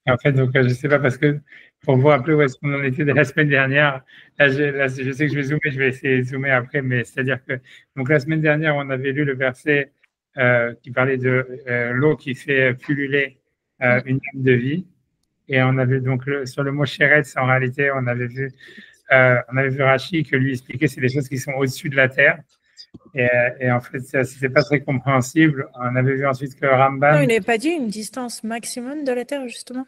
Et en fait, donc, je ne sais pas, parce que pour vous rappeler où est-ce qu'on en était de la semaine dernière, là, je sais que je vais zoomer, je vais essayer de zoomer après, mais c'est-à-dire que donc, la semaine dernière, on avait lu le verset qui parlait de l'eau qui fait pulluler une âme de vie. Et on avait donc sur le mot Sheretz, en réalité, on avait vu Rashi que lui expliquait c'est des choses qui sont au-dessus de la terre. Et en fait, c'était pas très compréhensible. On avait vu ensuite que Non, Ramban, il n'avait pas dit une distance maximum de la Terre, justement.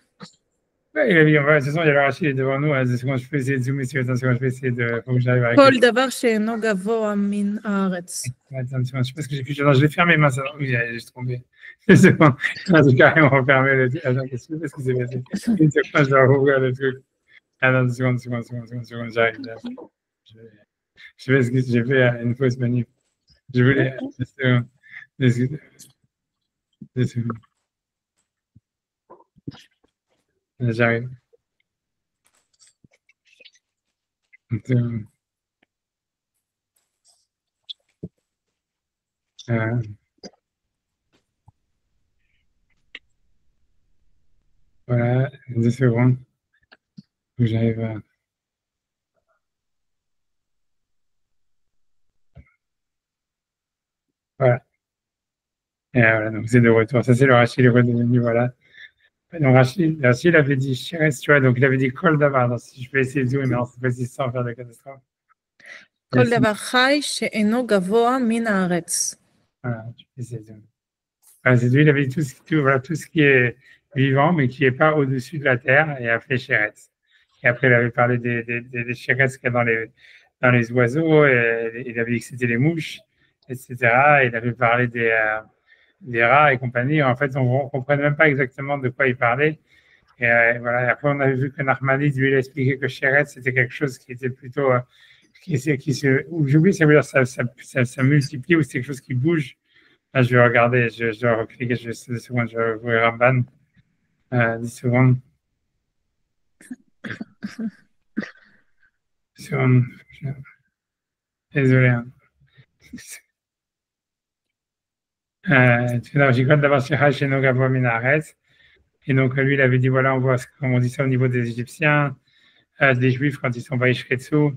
ouais, il a dit, de toute façon, il y avait Rashi devant nous. Hein, 2 secondes, je peux essayer de zoomer sur, attention, je vais essayer de, faut que j'arrive avec le. כל דבר שאינו גבוה מן הארץ. Attends, je sais pas ce que j'ai fait. Non, je l'ai fermé, mince. Oui, j'ai trompé. C'est bon. Non, j'ai carrément refermé le truc. Attends, qu'est-ce qui s'est passé? Une seconde, je dois rouvrir le truc. Attends, une seconde, j'arrive là. Je, je vais, j'ai fait une fausse manip. Je voulais, deux secondes, deux secondes. J'arrive. Euh, voilà, 2 secondes. Faut que j'arrive à. Voilà. Et voilà, donc c'est de retour. Ça, c'est le Rachid, il est redevenu, voilà. Donc Rachid avait dit Sheretz, tu vois, donc il avait dit Kol Davar. Donc, si je vais essayer de zoomer, mais non, c'est pas si sans faire de catastrophe. כל דבר חי שאינו גבוה מן הארץ. Voilà, je vais essayer de zoomer. Voilà, c'est lui, il avait dit voilà, tout ce qui est vivant, mais qui n'est pas au-dessus de la terre, et après Sheretz. Et après, il avait parlé des Sheretz qu'il y a dans les oiseaux, et il avait dit que c'était les mouches, etc. Et il avait parlé des rats et compagnie. En fait, on ne comprenait même pas exactement de quoi il parlait. Et voilà. Et après, on avait vu que Narmanide, lui, il a expliqué que Sheretz, c'était quelque chose qui était plutôt. Ou j'oublie, ça veut dire ça multiplie ou c'est quelque chose qui bouge. Là, je vais regarder, je dois recliquer, 2 secondes, je vais ouvrir Ramban. 10 secondes. 10 secondes. Désolé. Hein. J'ai cru d'avoir chez Nogabo Minares. Et donc, lui, il avait dit voilà, on voit comment on dit ça au niveau des Égyptiens, des Juifs quand ils sont Vaishretsu.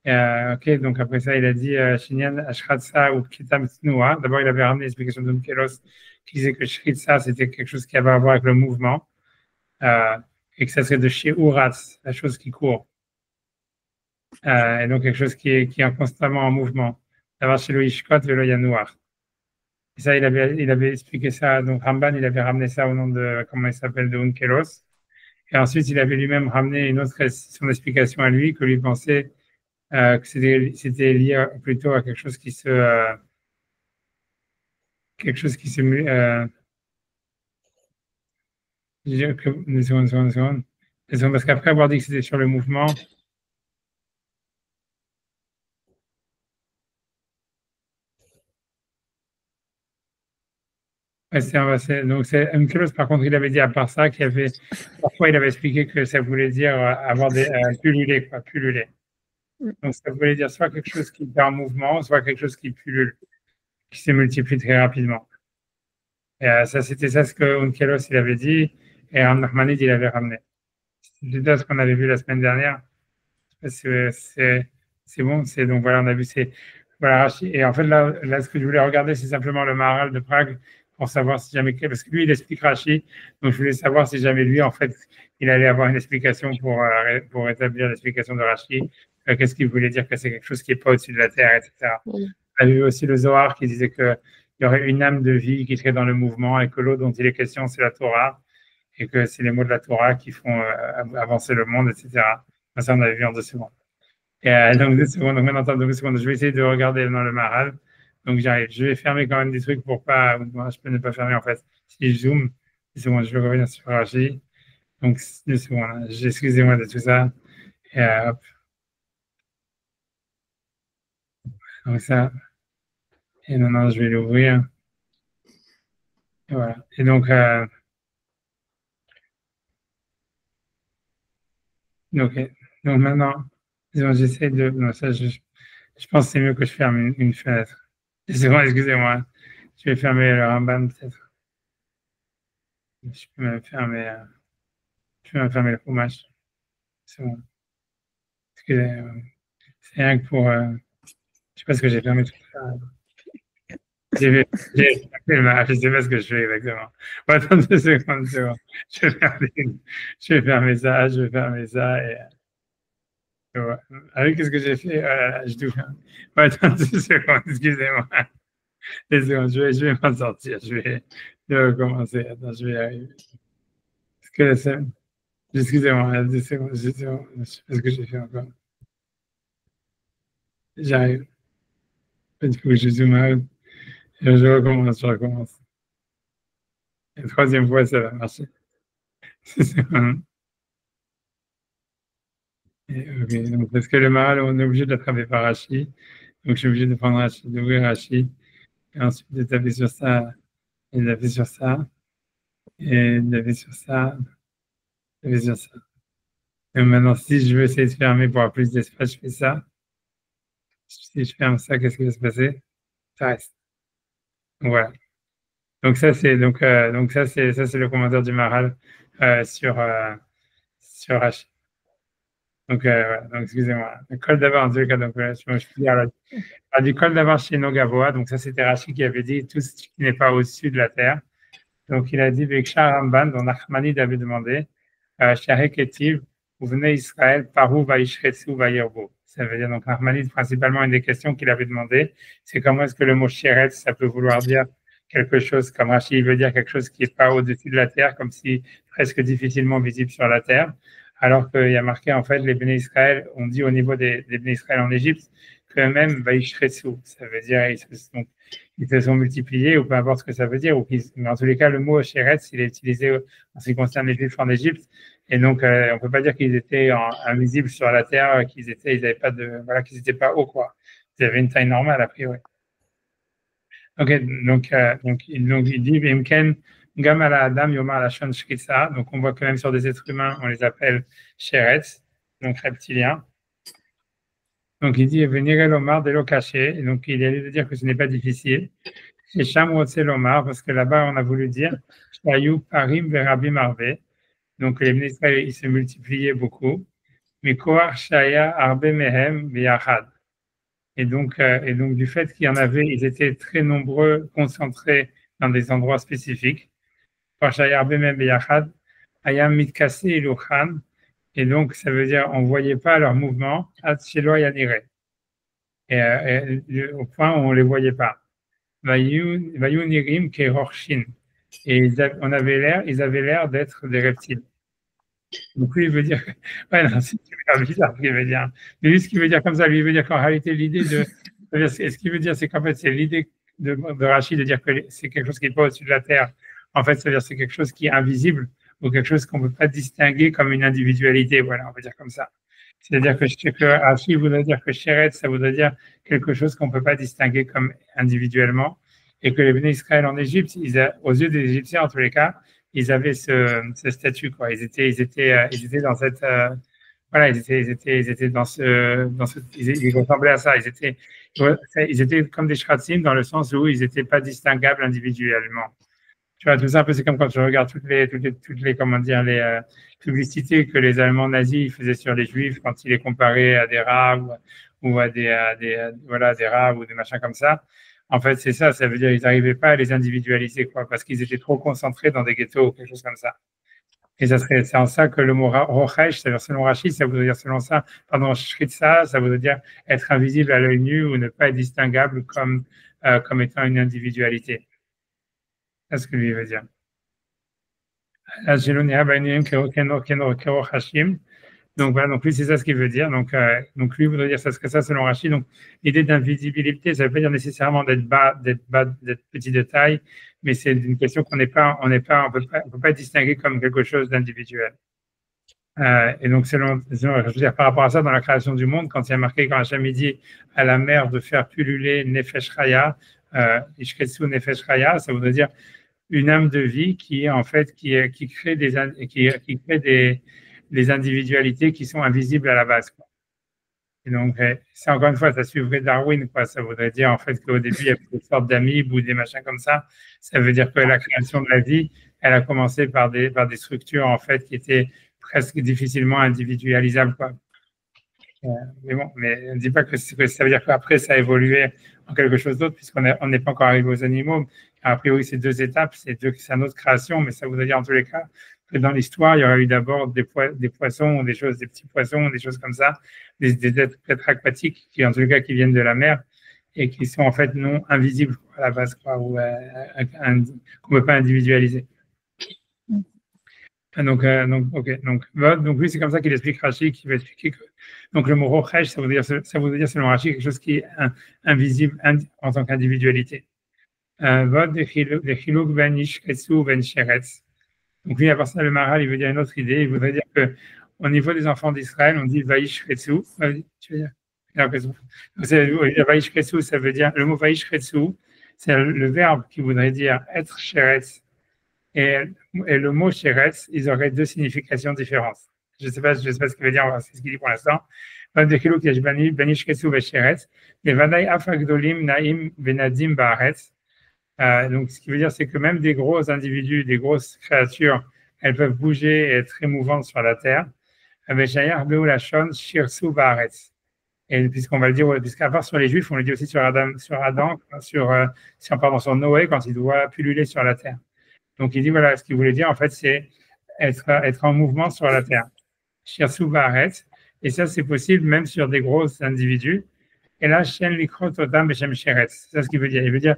Ok, donc après ça, il a dit Shinyan Ashratsa ou Kitam Tnua. D'abord, il avait ramené l'explication de Mkelos qui disait que Shritsa, c'était quelque chose qui avait à voir avec le mouvement et que ça serait de chez Uratz, la chose qui court. Et donc, quelque chose qui est constamment en mouvement. D'avoir chez le Ishkot, le Yanouar. Et ça, il avait expliqué ça. Donc, Ramban, il avait ramené ça au nom de, comment il s'appelle, de Unkelos. Et ensuite, il avait lui-même ramené son explication à lui, que lui pensait que c'était lié plutôt à quelque chose qui se je dirais que, une seconde. Parce qu'après avoir dit que c'était sur le mouvement, donc c'est Unkelos, par contre, il avait dit à part ça qu'il y avait, parfois il avait expliqué que ça voulait dire avoir des pulluler, quoi, pulluler. Donc ça voulait dire soit quelque chose qui est en mouvement, soit quelque chose qui pullule, qui se multiplie très rapidement. Et ça, c'était ça ce que Unkelos il avait dit, et Ahmanid il avait ramené. C'est ce qu'on avait vu la semaine dernière. C'est bon, c'est donc voilà, on a vu voilà, et en fait là ce que je voulais regarder, c'est simplement le Maharal de Prague pour savoir si jamais, parce que lui il explique Rashi, donc je voulais savoir si jamais lui en fait il allait avoir une explication pour établir l'explication de Rashi, qu'est-ce qu'il voulait dire que c'est quelque chose qui est pas au-dessus de la terre, etc. On a vu aussi le Zohar qui disait que il y aurait une âme de vie qui serait dans le mouvement et que l'eau dont il est question c'est la Torah et que c'est les mots de la Torah qui font avancer le monde, etc. Ça, on avait vu en 2 secondes. Et donc, 2 secondes, donc maintenant, attends 2 secondes, je vais essayer de regarder dans le Maral. Donc, j'arrive. Je vais fermer quand même des trucs pour pas. Moi, je peux ne pas fermer en fait. Si je zoome, 2 secondes, je vais revenir sur Rachi. Donc, 2 secondes, hein. Excusez-moi de tout ça. Et hop. Donc, ça. Et maintenant, je vais l'ouvrir. Et voilà. Et donc, donc maintenant, j'essaie de. Non, ça, je pense que c'est mieux que je ferme une fenêtre. 2 secondes, excusez-moi. Je vais fermer le Ramban peut-être. Je peux même fermer. Je vais fermer le fromage. C'est bon. C'est rien que pour. Je sais pas ce que j'ai fermé tout ça. Je sais pas ce que je fais exactement. Bon, attends 2 secondes, c'est bon. Je vais fermer ça, je vais fermer ça. Ouais. Avec ce que j'ai fait, je dois. Ouais, attends 2 secondes, excusez-moi. 2 secondes, je vais m'en sortir. Je vais recommencer. Attends, je vais y arriver. Parce que excusez-moi, 2 secondes, je sais pas ce que j'ai fait encore. J'arrive. Il faut que je zoome out. Je recommence. La troisième fois, ça va marcher. Ok, donc, parce que le Maral, on est obligé de l'attraper par Rachi. Donc, je suis obligé de prendre Rachi, d'ouvrir Rachi, et ensuite de taper sur ça, et de taper sur ça, et de taper sur ça, taper sur ça. Et maintenant, si je veux essayer de fermer pour avoir plus d'espace, je fais ça. Si je ferme ça, qu'est-ce qui va se passer? Ça reste. Voilà. Donc ça c'est le commentaire du Maral sur Rachi. Donc, voilà. Donc excusez-moi. Le col d'abord, en tout cas, donc je peux dire du col d'abord chez Nogavoa. Donc ça c'était Rachi qui avait dit tout ce qui n'est pas au-dessus de la terre. Donc il a dit Vekshar Ramban, dont Nachmanide avait demandé, Sharek Etiv, vous venez Israël, Parou Vaishretsu Vayerbo. Ça veut dire donc Nachmanide, principalement une des questions qu'il avait demandé, c'est comment est-ce que le mot Sheretz, ça peut vouloir dire quelque chose comme Rachi veut dire quelque chose qui n'est pas au-dessus de la terre, comme si presque difficilement visible sur la terre, alors qu'il y a marqué en fait les Béné Israël, on dit au niveau des Béné Israël en Égypte, qu'eux-mêmes Vaishretsu, ça veut dire ils se sont multipliés, ou peu importe ce que ça veut dire, mais en tous les cas, le mot Sheretz, il est utilisé en ce qui concerne les Juifs en Égypte, et donc on ne peut pas dire qu'ils étaient invisibles sur la terre, qu'ils n'étaient pas hauts, quoi. Ils avaient une taille normale, a priori. Ok, donc il dit Vimken, Gam ala Adam, Yomar Lashon Shkitsa. Donc on voit que même sur des êtres humains, on les appelle Sheretz, donc reptiliens. Donc il dit venir l'Omar de l'eau cachée. Donc il allait dire que ce n'est pas difficile. Et Shamrotse l'Omar, parce que là-bas on a voulu dire Shayu Parim Verabim Arve. Donc les ministres ils se multipliaient beaucoup. Mikoar Shaya Arbe Mehem Beyachad. Et donc du fait qu'il y en avait, ils étaient très nombreux, concentrés dans des endroits spécifiques. Par Shaya Arbe Mehem Beyachad, Ayam Mitkase Iluchan. Et donc, ça veut dire on ne voyait pas leur mouvement, et au point où on ne les voyait pas. Vayunirim Kerorshin. Et ils avaient l'air d'être des reptiles. Donc, lui, il veut dire. Ouais, non, c'est super bizarre ce qu'il veut dire. Mais lui, ce qu'il veut dire comme ça, lui, il veut dire qu'en réalité, l'idée de. Ce qu'il veut dire, c'est qu'en fait, c'est l'idée de Rachid de dire que c'est quelque chose qui n'est pas au-dessus de la terre. En fait, c'est-à-dire c'est quelque chose qui est invisible ou quelque chose qu'on ne peut pas distinguer comme une individualité. Voilà, on va dire comme ça. C'est-à-dire que Rachid voudrait dire que Sheret, ça voudrait dire quelque chose qu'on ne peut pas distinguer comme individuellement. Et que les Béné Israël en Égypte, aux yeux des Égyptiens, en tous les cas, ils avaient ce statut, quoi. Ils étaient dans cette. Voilà, ils étaient ils ressemblaient à ça. Ils étaient comme des shratzim dans le sens où ils n'étaient pas distinguables individuellement. Tu vois, tout ça, un peu, c'est comme quand tu regardes comment dire, les publicités que les Allemands nazis faisaient sur les Juifs quand ils les comparaient à des rats ou à des rats ou des machins comme ça. En fait, c'est ça. Ça veut dire qu'ils n'arrivaient pas à les individualiser, quoi, parce qu'ils étaient trop concentrés dans des ghettos ou quelque chose comme ça. Et c'est en ça que le mot rochesh, c'est-à-dire selon Rachid, ça voudrait dire selon ça, pardon, shritza, ça voudrait dire être invisible à l'œil nu ou ne pas être distinguable comme étant une individualité. C'est ce que lui veut dire. Donc voilà, donc lui c'est ça ce qu'il veut dire. Donc lui voudrait dire ça, ça selon Rachid. Donc l'idée d'invisibilité, ça ne veut pas dire nécessairement d'être petit de taille, mais c'est une question qu'on on peut pas distinguer comme quelque chose d'individuel. Et donc je veux dire par rapport à ça, dans la création du monde, quand il y a marqué quand Hachem dit à la mer de faire pulluler Nefesh Chaya, Ishketsu Nefesh Chaya, ça voudrait dire une âme de vie qui en fait qui crée des individualités qui sont invisibles à la base, quoi. Et donc c'est encore une fois ça suivrait Darwin, quoi. Ça voudrait dire en fait qu'au début il y avait des sortes d'amibes ou des machins comme ça. Ça veut dire que la création de la vie elle a commencé par des structures en fait qui étaient presque difficilement individualisable, quoi. Mais bon, mais on ne dit pas que ça veut dire qu'après, ça a évolué en quelque chose d'autre, puisqu'on n'est pas encore arrivé aux animaux. A priori, c'est deux étapes, c'est une autre création, mais ça voudrait dire en tous les cas que dans l'histoire, il y aurait eu d'abord des poissons, des petits poissons, des choses comme ça, des êtres aquatiques qui, en tous les cas, qui viennent de la mer et qui sont en fait non invisibles à la base, quoi, ou qu'on ne peut pas individualiser. Donc, oui, c'est comme ça qu'il explique Rashi, qui va expliquer que donc le mot rochesh, ça voudrait dire selon Rashi quelque chose qui est invisible en tant qu'individualité. Vod de chiluk ben ishketsu ben sheretz. Donc lui, à part ça, le Maharal, il veut dire une autre idée. Il voudrait dire que au niveau des enfants d'Israël, on dit vaishketsu. Tu veux dire? Vaishketsu, ça veut dire le mot vaishketsu, c'est le verbe qui voudrait dire être sheretz. Et le mot sheretz, ils auraient deux significations différentes. Je ne sais pas ce qu'il veut dire, c'est ce qu'il dit pour l'instant. Donc, ce qui veut dire, c'est que même des gros individus, des grosses créatures, elles peuvent bouger et être très mouvantes sur la terre. Et puisqu'on va le dire, puisqu'à part sur les Juifs, on le dit aussi sur Adam, sur Noé, quand il doit pulluler sur la terre. Donc, il dit, voilà, ce qu'il voulait dire, en fait, c'est être en mouvement sur la terre. Shirsu Baaretz. Et ça, c'est possible même sur des gros individus. Et là, Shen Likrot Otam Beshem Sheretz. C'est ça ce qu'il veut dire. Il veut dire,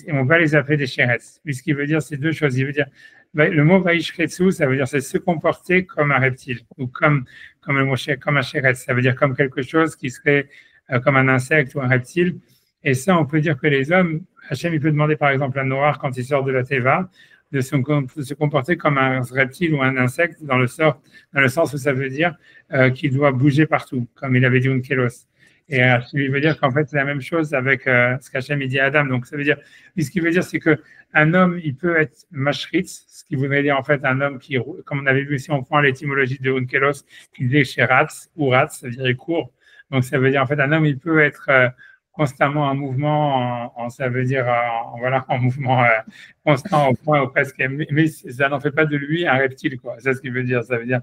on va les appeler des Sheretz. Puisqu'il veut dire, c'est deux choses. Il veut dire, le mot Vaishkretsu, ça veut dire, c'est se comporter comme un reptile, ou comme un Sheretz. Ça veut dire comme quelque chose qui serait comme un insecte ou un reptile. Et ça, on peut dire que les hommes, Hachem, il peut demander par exemple à Noir, quand il sort de la Teva, de se comporter comme un reptile ou un insecte, dans le sens où ça veut dire qu'il doit bouger partout, comme il avait dit Unkelos. Et il veut dire qu'en fait, c'est la même chose avec ce qu'Hachem dit à Adam. Donc, ça veut dire, ce qu'il veut dire, c'est qu'un homme, il peut être mashritz, ce qui voudrait dire en fait un homme qui, comme on avait vu si on prend l'étymologie de Unkelos, qui dit sheratz, ou ratz, ça veut dire il court. Donc, ça veut dire en fait un homme, il peut être constamment en mouvement, ça veut dire en mouvement constant au point où presque, mais ça n'en fait pas de lui un reptile, quoi. C'est ce qu'il veut dire. Ça veut dire.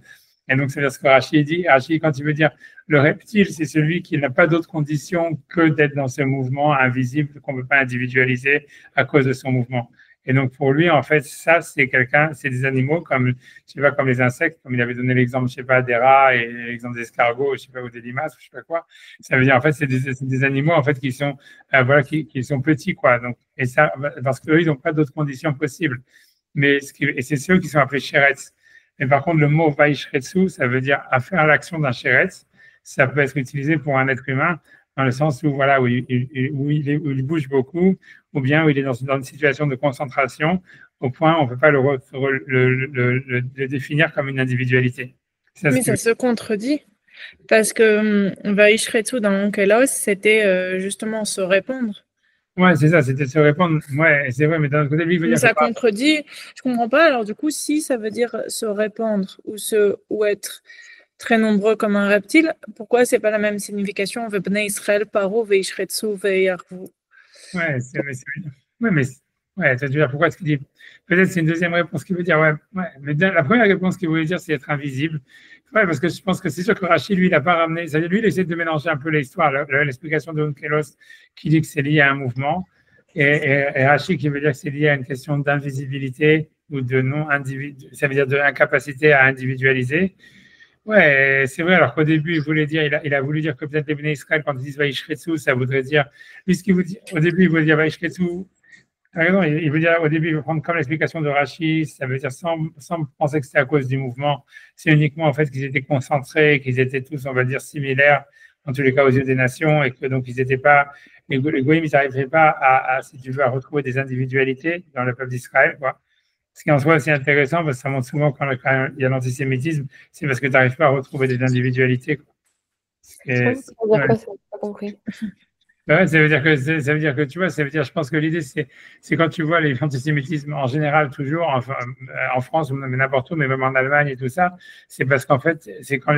Et donc, ça veut dire ce que Rashi dit. Rashi, quand il veut dire le reptile, c'est celui qui n'a pas d'autre condition que d'être dans ce mouvement invisible qu'on ne peut pas individualiser à cause de son mouvement. Et donc, pour lui, en fait, ça, c'est des animaux comme, je sais pas, comme les insectes, comme il avait donné l'exemple, je sais pas, des rats et l'exemple des escargots, je sais pas, ou des limaces, je sais pas quoi. Ça veut dire, en fait, c'est des animaux, en fait, qui sont, qui sont petits, quoi. Donc, et ça, parce qu'eux, ils n'ont pas d'autres conditions possibles. Et c'est ceux qui sont appelés sheretz. Mais par contre, le mot vaishretsu, ça veut dire à faire l'action d'un sheretz. Ça peut être utilisé pour un être humain, dans le sens où, où il bouge beaucoup, ou bien où il est dans une situation de concentration, au point où on ne peut pas le définir comme une individualité. Mais ça se contredit, parce que Vaishretsu dans Onkelos, c'était justement se répondre. Ouais, c'est ça, c'était se répondre. Ouais, c'est vrai, mais d'un autre côté, lui, il veut dire. Ça contredit. Je comprends pas. Alors, du coup, si ça veut dire se répandre ou être très nombreux comme un reptile, pourquoi c'est pas la même signification? Vebnei Israël paro veishretsu veyarvu. Ouais, ça veut dire pourquoi est-ce qu'il dit. Peut-être c'est une deuxième réponse qui veut dire, mais la première réponse qu'il voulait dire, c'est être invisible. Ouais, parce que je pense que c'est sûr que Rashi, lui, il n'a pas ramené. Lui, il essaie de mélanger un peu l'histoire, l'explication de Onkelos qui dit que c'est lié à un mouvement, et Rashi qui veut dire que c'est lié à une question d'invisibilité ou de non-individu, ça veut dire d'incapacité à individualiser. Ouais, c'est vrai. Alors qu'au début, il a voulu dire que peut-être les Bnei Israël, quand ils disent Vaishkretsu, ça voudrait dire, puisqu'il vous dit, au début, il voulait dire Vaishkretsu. Il veut dire, au début, il veut prendre comme l'explication de Rashi, ça veut dire sans penser que c'était à cause du mouvement, c'est uniquement en fait qu'ils étaient concentrés, qu'ils étaient tous, on va dire, similaires, en tous les cas aux yeux des nations, et que donc ils n'étaient pas, les Goïms, ils n'arriveraient pas si tu veux, à retrouver des individualités dans le peuple d'Israël, quoi. Ce qui en soi aussi intéressant, parce que ça montre souvent quand il y a l'antisémitisme, c'est parce que tu n'arrives pas à retrouver des individualités, quoi. Ça veut dire quoi, ça, pas compris. Ouais, ça veut dire que tu vois, je pense que l'idée, c'est quand tu vois l'antisémitisme en général, toujours, enfin, en France ou même n'importe où, mais même en Allemagne et tout ça, c'est parce qu'en fait, c'est quand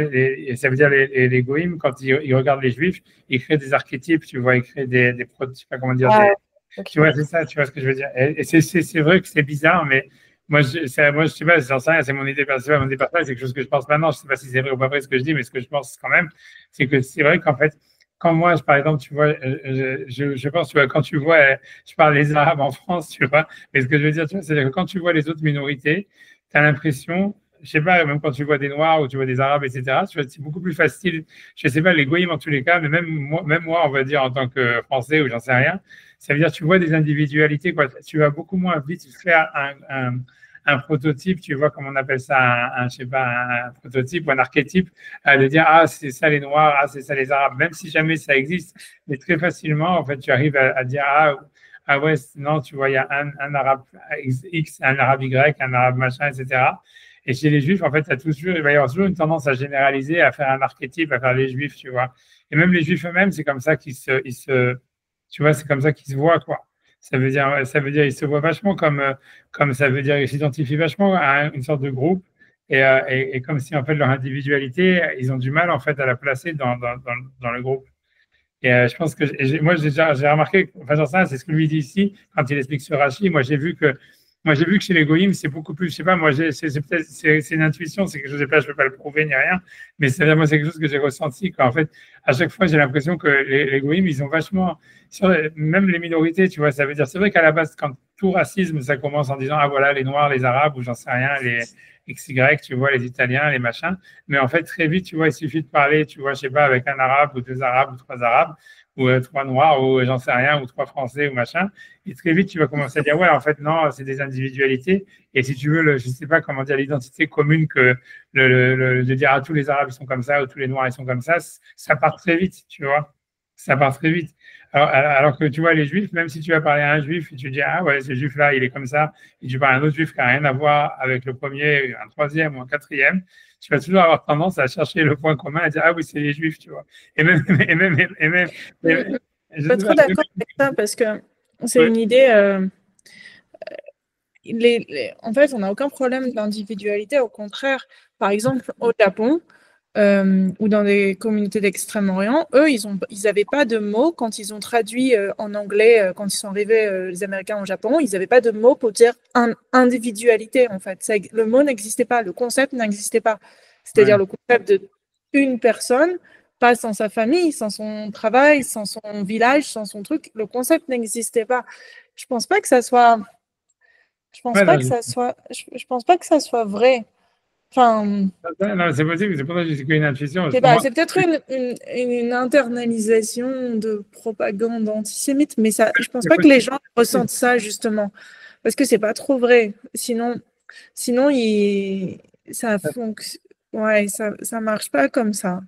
ça veut dire les goïms, quand ils regardent les juifs, ils créent des archétypes, tu vois, ils créent je sais pas comment dire, tu vois, c'est ça, tu vois ce que je veux dire. Et c'est vrai que c'est bizarre, mais moi, je sais pas, j'en sais rien, c'est mon idée personnelle, c'est quelque chose que je pense maintenant. Je sais pas si c'est vrai ou pas vrai ce que je dis, mais ce que je pense quand même, c'est que c'est vrai qu'en fait, quand moi, par exemple, tu vois, je pense, tu vois, quand tu vois, je parle les Arabes en France, tu vois, mais ce que je veux dire, tu vois, c'est-à-dire que quand tu vois les autres minorités, tu as l'impression, je sais pas, même quand tu vois des Noirs ou tu vois des Arabes, etc., tu vois, c'est beaucoup plus facile. Je sais pas, les goïms en tous les cas, mais même moi, on va dire, en tant que Français ou j'en sais rien, ça veut dire tu vois des individualités, quoi. Tu vas beaucoup moins vite faire un prototype, tu vois, comme on appelle ça, je sais pas, un prototype ou un archétype, de dire, ah, c'est ça les Noirs, ah, c'est ça les Arabes, même si jamais ça existe, mais très facilement, en fait, tu arrives à dire, ah ouais, non, tu vois, il y a un Arabe X, un Arabe Y, un Arabe machin, etc. Et chez les Juifs, en fait, il va y avoir toujours une tendance à généraliser, à faire un archétype, à faire les Juifs, tu vois. Et même les Juifs eux-mêmes, c'est comme ça tu vois, c'est comme ça qu'ils se voient, quoi. Ça veut dire, ils se voient vachement comme ça veut dire, ils s'identifient vachement à une sorte de groupe et comme si, en fait, leur individualité, ils ont du mal, en fait, à la placer dans le groupe. Et je pense que moi, j'ai remarqué, enfin, j'en sais rien, c'est ce que lui dit ici, quand il explique sur Rachi. Moi, j'ai vu que chez les Goïms, c'est beaucoup plus, je sais pas, moi, peut-être, c'est une intuition, c'est quelque chose, je peux pas le prouver ni rien, mais moi, c'est quelque chose que j'ai ressenti, qu'en fait, à chaque fois, j'ai l'impression que les Goïms, ils ont vachement, même les minorités, tu vois, ça veut dire, c'est vrai qu'à la base, quand tout racisme, ça commence en disant, ah voilà, les Noirs, les Arabes, ou j'en sais rien, les XY, tu vois, les Italiens, les machins, mais en fait, très vite, tu vois, il suffit de parler, tu vois, je sais pas, avec un Arabe, ou deux Arabes, ou trois Arabes, ou trois Noirs, ou j'en sais rien, ou trois Français, ou machin, et très vite, tu vas commencer à dire, ouais, en fait, non, c'est des individualités. Et si tu veux, je ne sais pas comment dire, l'identité commune que de dire, ah, tous les Arabes, ils sont comme ça, ou tous les Noirs, ils sont comme ça part très vite, tu vois. Ça part très vite. Alors que tu vois, les Juifs, même si tu vas parler à un Juif et tu dis, ah ouais, ce Juif-là, il est comme ça, et tu parles à un autre Juif qui n'a rien à voir avec le premier, un troisième ou un quatrième, tu vas toujours avoir tendance à chercher le point commun, à dire, ah oui, c'est les Juifs, tu vois. Et même, Je suis pas trop d'accord avec ça parce que c'est une idée. En fait, on n'a aucun problème d'individualité. Au contraire, par exemple, au Japon ou dans des communautés d'Extrême-Orient, eux, ils n'avaient pas de mots quand ils ont traduit en anglais, quand ils sont arrivés, les Américains au Japon, ils n'avaient pas de mots pour dire individualité, en fait. Le mot n'existait pas, le concept n'existait pas. C'est-à-dire le concept d'une personne, pas sans sa famille, sans son travail, sans son village, sans son truc. Le concept n'existait pas. Je pense pas que ça soit. Je pense pas que ça soit. Je pense pas que ça soit vrai. Enfin. Non, c'est possible. C'est pour ça que je dis qu'il y a une intuition. C'est peut-être une internalisation de propagande antisémite, mais ça, je pense pas que les gens ressentent ça justement, parce que c'est pas trop vrai. Sinon, ça marche pas comme ça.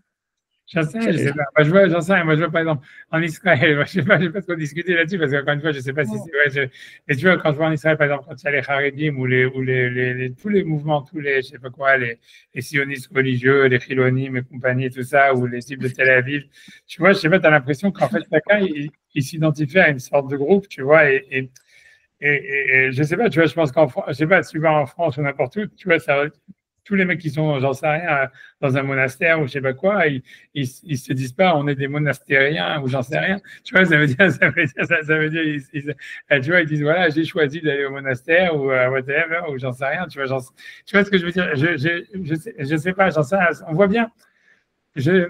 Je sais pas. J'en sais rien. Moi, je vois par exemple en Israël, je sais pas, j'ai pas trop discuté là-dessus parce qu'encore une fois, je sais pas si c'est vrai. Mais tu vois, quand je vois en Israël, par exemple, quand il y a les Haredim ou tous les mouvements, je sais pas quoi, les sionistes religieux, les Chilonim et compagnie, tout ça, ou les types de Tel Aviv, tu vois, je sais pas, tu as l'impression qu'en fait, chacun, il s'identifie à une sorte de groupe, tu vois, et je sais pas, tu vois, je pense qu'en France, je sais pas, si tu vas en France ou n'importe où, tu vois, tous les mecs qui sont, j'en sais rien, dans un monastère ou je sais pas quoi, ils se disent pas on est des monastériens ou j'en sais rien. Tu vois, ça veut dire, tu vois, ils disent voilà, j'ai choisi d'aller au monastère ou whatever ou j'en sais rien. Tu vois ce que je veux dire? Je sais pas, j'en sais rien. On voit bien. Je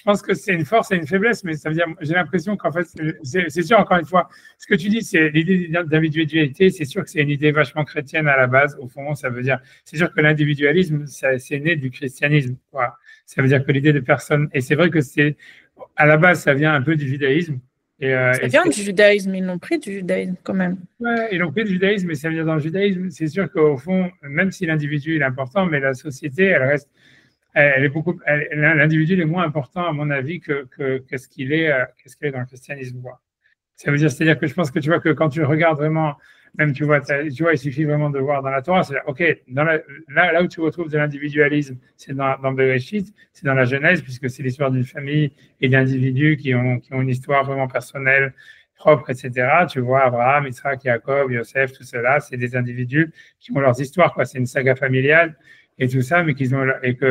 pense que c'est une force et une faiblesse, mais ça veut dire, j'ai l'impression qu'en fait, c'est sûr, encore une fois, ce que tu dis, c'est l'idée d'individualité, c'est sûr que c'est une idée vachement chrétienne à la base, au fond, ça veut dire, c'est sûr que l'individualisme, c'est né du christianisme, quoi. Ça veut dire que l'idée de personne, et c'est vrai que à la base, ça vient un peu du judaïsme. Ça vient du judaïsme, ils l'ont pris du judaïsme quand même. Ouais, ils l'ont pris du judaïsme, mais ça vient dans le judaïsme, c'est sûr qu'au fond, même si l'individu est important, mais la société, elle reste. L'individu est moins important, à mon avis, qu'est-ce qu'il est dans le christianisme. Ça veut dire, c'est-à-dire que je pense que tu vois que quand tu regardes vraiment, même tu vois, il suffit vraiment de voir dans la Torah, c'est ok, là où tu retrouves de l'individualisme, c'est dans Bereshit, c'est dans la Genèse, puisque c'est l'histoire d'une famille et d'individus qui ont une histoire vraiment personnelle, propre, etc. Tu vois, Abraham, Isaac, Jacob, Yosef, tout cela, c'est des individus qui ont leurs histoires, quoi. C'est une saga familiale et tout ça, mais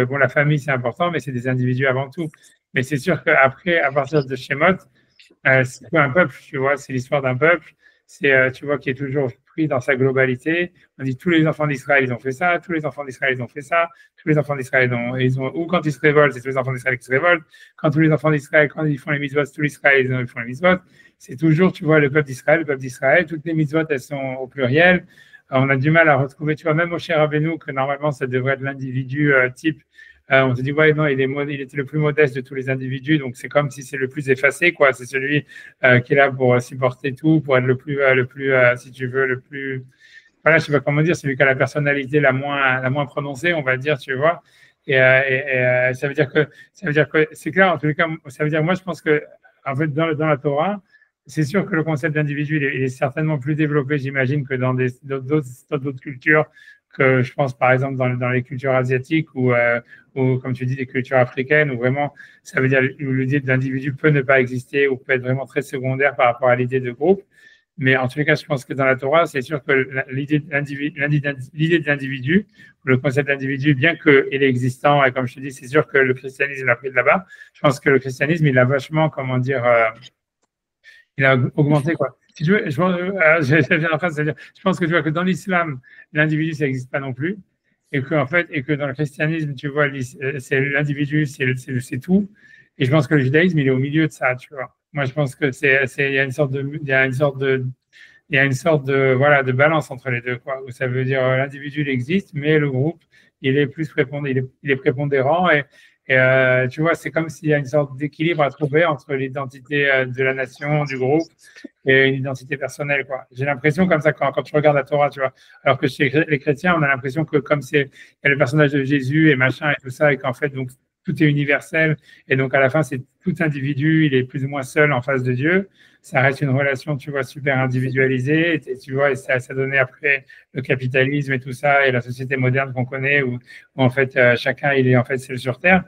bon, la famille c'est important, mais c'est des individus avant tout. Mais c'est sûr qu'après, à partir de Shemot, c'est un peuple, tu vois, c'est l'histoire d'un peuple, tu vois, qui est toujours pris dans sa globalité. On dit tous les enfants d'Israël, ils ont fait ça, tous les enfants d'Israël, ils ont fait ça, tous les enfants d'Israël, ou quand ils se révoltent, c'est tous les enfants d'Israël qui se révoltent. Quand tous les enfants d'Israël, quand ils font les mitzvot, tous les Israël, ils font les mitzvot. C'est toujours, tu vois, le peuple d'Israël. Toutes les mitzvot, elles sont au pluriel. On a du mal à retrouver, tu vois, même au Moshe Rabbeinu, que normalement, ça devrait être l'individu type. On se dit, ouais, non, il était le plus modeste de tous les individus, donc c'est comme si c'est le plus effacé, quoi. C'est celui qui est là pour supporter tout, pour être le plus, si tu veux, le plus, voilà, je sais pas comment dire, celui qui a la personnalité la moins prononcée, on va dire, tu vois. Ça veut dire que c'est clair, en tous les cas, ça veut dire, moi, je pense que, en fait, dans la Torah, c'est sûr que le concept d'individu, il est certainement plus développé, j'imagine, que dans d'autres cultures, que je pense par exemple dans les cultures asiatiques ou comme tu dis, des cultures africaines, où vraiment, ça veut dire où l'idée d'individu peut ne pas exister ou peut être vraiment très secondaire par rapport à l'idée de groupe. Mais en tous les cas, je pense que dans la Torah, c'est sûr que l'idée de l'individu, le concept d'individu, bien qu'il est existant, et comme je te dis, c'est sûr que le christianisme l'a pris de là-bas. Je pense que le christianisme, il a vachement, comment dire, il a augmenté, quoi. Si tu veux, je pense que tu vois que dans l'islam, l'individu, ça n'existe pas non plus. Et que dans le christianisme, tu vois, c'est l'individu, c'est tout. Et je pense que le judaïsme, il est au milieu de ça, tu vois. Moi, je pense que il y a une sorte de, voilà, de balance entre les deux, quoi. Où ça veut dire, l'individu, il existe, mais le groupe, il est plus prépondérant tu vois, c'est comme s'il y a une sorte d'équilibre à trouver entre l'identité de la nation, du groupe, et une identité personnelle, quoi. J'ai l'impression comme ça quand tu regardes la Torah, tu vois. Alors que chez les chrétiens, on a l'impression que comme il y a le personnage de Jésus et machin et tout ça, et qu'en fait, donc, tout est universel, et donc à la fin, c'est tout individu, il est plus ou moins seul en face de Dieu. Ça reste une relation, tu vois, super individualisée, et tu vois, et ça donnait après le capitalisme et tout ça, et la société moderne qu'on connaît, où en fait, chacun, il est en fait seul sur Terre.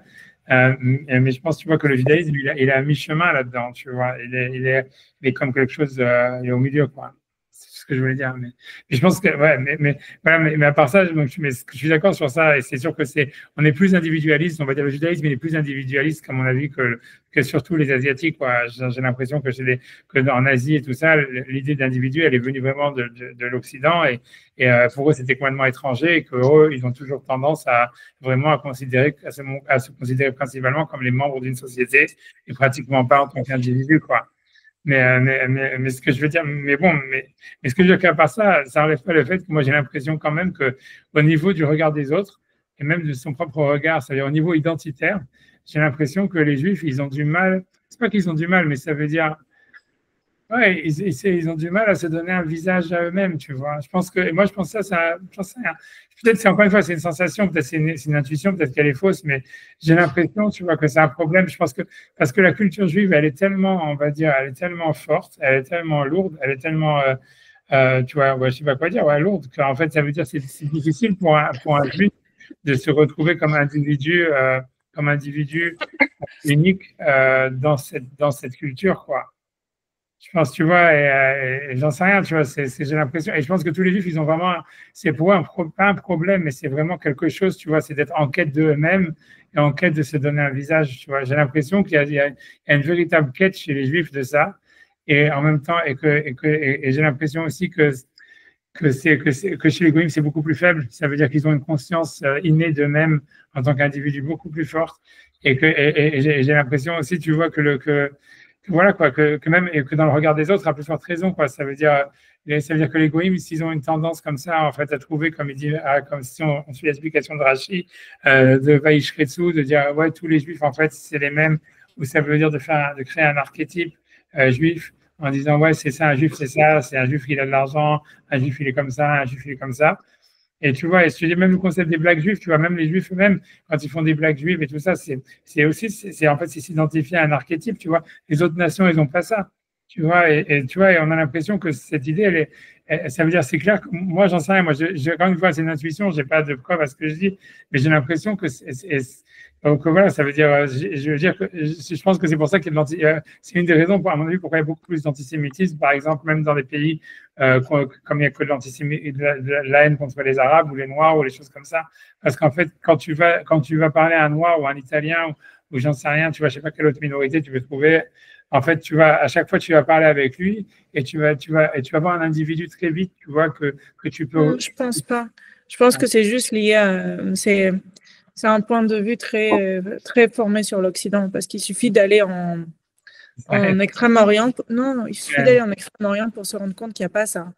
Mais je pense, tu vois, que le judaïsme, il est à mi-chemin là-dedans, tu vois. Il est comme quelque chose, il est au milieu, quoi. C'est ce que je voulais dire. Mais je pense que, ouais, voilà, mais à part ça, donc, je suis d'accord sur ça, et c'est sûr que on est plus individualiste, on va dire le judaïsme, il est plus individualiste, comme on a vu, que surtout les Asiatiques, quoi. J'ai l'impression que en Asie et tout ça, l'idée d'individu, elle est venue vraiment de l'Occident, et pour eux, c'était complètement étranger, et qu'eux, ils ont toujours tendance à vraiment à se considérer principalement comme les membres d'une société, et pratiquement pas en tant qu'individu, quoi. Mais ce que je veux dire, mais ce que je veux dire qu'à part ça, ça n'enlève pas le fait que moi j'ai l'impression quand même que au niveau du regard des autres et même de son propre regard, c'est-à-dire au niveau identitaire, j'ai l'impression que les Juifs, ils ont du mal. C'est pas qu'ils ont du mal, mais ça veut dire, ouais, ils ont du mal à se donner un visage à eux-mêmes, tu vois. Moi je pense ça, j'en sais rien. Peut-être c'est encore une fois, c'est une sensation, peut-être c'est une intuition, peut-être qu'elle est fausse, mais j'ai l'impression, tu vois, que c'est un problème. Je pense que parce que la culture juive, elle est tellement, on va dire, elle est tellement forte, elle est tellement lourde, elle est tellement, tu vois, ouais, je sais pas quoi dire, ouais, lourde, qu'en fait, ça veut dire que c'est difficile pour un juif de se retrouver comme individu unique dans cette culture, quoi. Je pense, tu vois, et j'en sais rien, tu vois, j'ai l'impression, et je pense que tous les juifs, ils ont vraiment, c'est pour eux pas un problème, mais c'est vraiment quelque chose, tu vois, c'est d'être en quête d'eux-mêmes et en quête de se donner un visage, tu vois. J'ai l'impression qu'il y a une véritable quête chez les juifs de ça, et en même temps, et j'ai l'impression aussi que chez les goïms, c'est beaucoup plus faible. Ça veut dire qu'ils ont une conscience innée d'eux-mêmes en tant qu'individus beaucoup plus forte, et j'ai l'impression aussi, tu vois, voilà quoi, que même et que dans le regard des autres, à plus forte raison, quoi. Ça veut dire que les goïms, s'ils ont une tendance comme ça, en fait, à trouver, comme il dit, comme si on suit l'explication de Rashi, de Vaishretsu, de dire ouais, tous les juifs, en fait, c'est les mêmes, ou ça veut dire de créer un archétype juif en disant ouais, c'est ça, un juif, c'est un juif qui a de l'argent, un juif il est comme ça, un juif il est comme ça. Et tu vois, et je te dis même le concept des blagues juives, tu vois, même les juifs eux-mêmes, quand ils font des blagues juives et tout ça, en fait, c'est s'identifier à un archétype, tu vois. Les autres nations, ils n'ont pas ça, tu vois, tu vois, et on a l'impression que cette idée, ça veut dire, c'est clair que moi, j'en sais rien, moi, encore une fois, c'est une intuition, j'ai pas de preuve à ce que je dis, mais j'ai l'impression que donc voilà, ça veut dire, je veux dire que je pense que c'est pour ça qu'il y a c'est une des raisons, à mon avis, pourquoi il y a beaucoup plus d'antisémitisme, par exemple, même dans des pays comme il y a que de la haine contre les Arabes ou les Noirs ou les choses comme ça. Parce qu'en fait, quand tu vas parler à un Noir ou à un Italien ou j'en sais rien, tu vois, je sais pas quelle autre minorité tu peux trouver, en fait, tu vas, à chaque fois, tu vas parler avec lui et tu vas voir un individu très vite, tu vois, que tu peux. Je pense pas. Je pense que c'est juste lié à. C'est un point de vue très formé sur l'Occident, parce qu'il suffit d'aller en Extrême-Orient. Non, il suffit d'aller en Extrême-Orient pour se rendre compte qu'il n'y a pas ça.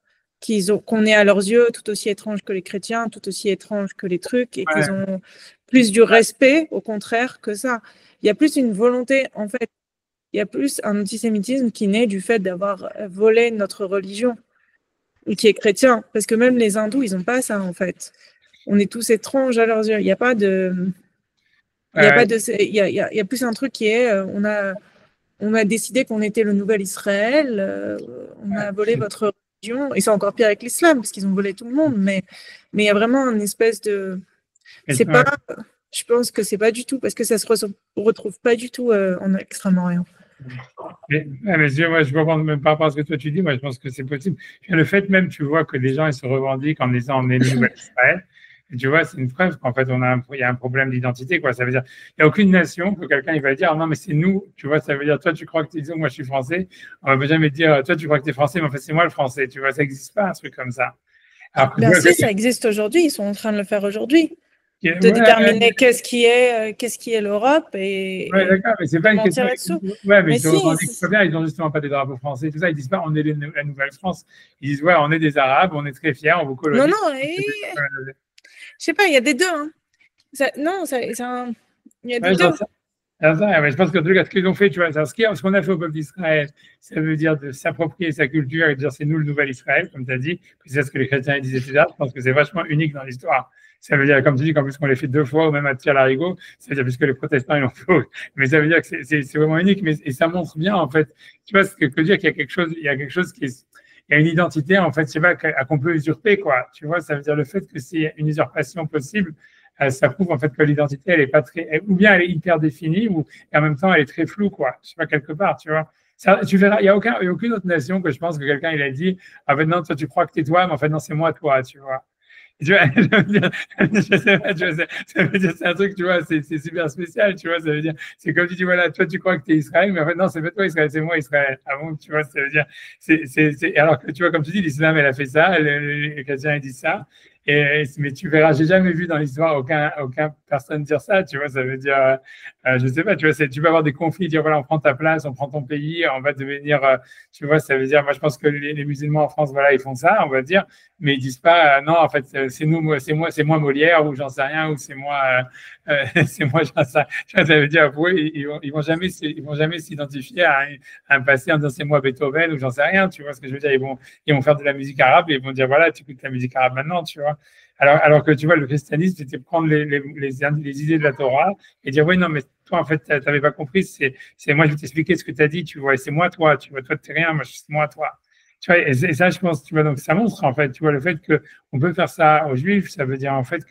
Qu'on est à leurs yeux tout aussi étrange que les chrétiens, tout aussi étrange que les trucs, et qu'ils ont plus du respect, au contraire, que ça. Il y a plus une volonté, en fait, il y a plus un antisémitisme qui naît du fait d'avoir volé notre religion, et qui est chrétien. Parce que même les hindous, ils n'ont pas ça, en fait. On est tous étranges à leurs yeux. Il n'y a pas de. Il y a plus un truc qui est. On a décidé qu'on était le nouvel Israël. On a volé votre religion. Et c'est encore pire avec l'islam, parce qu'ils ont volé tout le monde. Mais il y a vraiment une espèce de. C'est pas. Je pense que c'est pas du tout, parce que ça se retrouve pas du tout en Extrême-Orient. Mais moi, je comprends même par rapport à ce que toi tu dis, moi je pense que c'est possible. Le fait même, tu vois, que des gens ils se revendiquent en disant on est le nouvel Israël, et tu vois, c'est une preuve qu'en fait il y a un problème d'identité, quoi. Ça veut dire, il n'y a aucune nation que quelqu'un il va dire non mais c'est nous, tu vois, ça veut dire toi tu crois que disons moi je suis français, on va jamais dire toi tu crois que tu es français, mais en fait c'est moi le français, tu vois, ça n'existe pas un truc comme ça. Alors que si, ça existe aujourd'hui, ils sont en train de le faire aujourd'hui. De déterminer qu'est-ce qui est l'Europe et. Oui, d'accord, mais c'est pas une question. Ouais, mais ils si, se revendiquent pas bien, ils n'ont justement pas des drapeaux français, tout ça, ils disent pas on est la Nouvelle-France. Ils disent ouais, on est des Arabes, on est très fiers, on vous colonise. Non, je sais pas, il y a des deux. Hein. Il y a des deux. Mais je pense que en tout cas, ce qu'ils ont fait, tu vois, ce qu'on a fait au peuple d'Israël, ça veut dire de s'approprier sa culture et de dire c'est nous le nouvel Israël, comme tu as dit, c'est ce que les chrétiens disaient déjà. Je pense que c'est vachement unique dans l'histoire. Ça veut dire, comme tu dis, qu'en plus qu'on les fait 2 fois ou même à tir-larigot, c'est-à-dire puisque les protestants ils l'ont fait. Mais ça veut dire que c'est vraiment unique, et ça montre bien en fait. Tu vois ce que veut dire qu'il y a quelque chose qui est. Il y a une identité, en fait, je sais pas, qu'on peut usurper, quoi. Tu vois, ça veut dire le fait que c'est une usurpation possible, ça prouve en fait que l'identité, elle est pas très, ou bien elle est hyper définie, et en même temps, elle est très floue, quoi. Je sais pas, quelque part, tu vois. Ça, tu verras, il y a aucune autre nation que je pense que quelqu'un, il a dit, ah ben non, toi, tu crois que t'es toi, mais en fait, non, c'est moi, toi, tu vois. Tu vois, je sais pas, tu vois, ça veut dire, c'est un truc, tu vois, c'est super spécial, tu vois, ça veut dire, c'est comme tu dis, voilà, toi, tu crois que tu es Israël, mais en fait, non, c'est pas toi Israël, c'est moi Israël. Ah bon, tu vois, ça veut dire, alors que, tu vois, comme tu dis, l'islam, elle a fait ça, les chrétiens, ils disent ça, mais tu verras, j'ai jamais vu dans l'histoire aucun personne dire ça, tu vois, ça veut dire, je sais pas, tu vois, tu peux avoir des conflits, dire, voilà, on prend ta place, on prend ton pays, on va devenir, tu vois, ça veut dire, moi, je pense que les musulmans en France, voilà, ils font ça, on va dire, mais ils disent pas, non, en fait, c'est moi Molière, ou j'en sais rien, ou c'est moi, j'en sais rien. Ça veut dire, pour eux, ils vont jamais s'identifier à un passé en disant c'est moi Beethoven, ou j'en sais rien, tu vois ce que je veux dire, ils vont faire de la musique arabe, et ils vont dire, voilà, tu écoutes la musique arabe maintenant, tu vois. Alors que tu vois, le christianisme, c'était prendre les idées de la Torah et dire, oui, non, mais toi, en fait, tu n'avais pas compris, c'est moi, je vais t'expliquer ce que tu as dit, tu vois, et c'est moi, toi, tu vois, toi, tu n'es rien, moi, c'est moi, toi. Tu vois, et ça, je pense, tu vois, donc ça montre, en fait, tu vois, le fait qu'on peut faire ça aux Juifs, ça veut dire, en fait,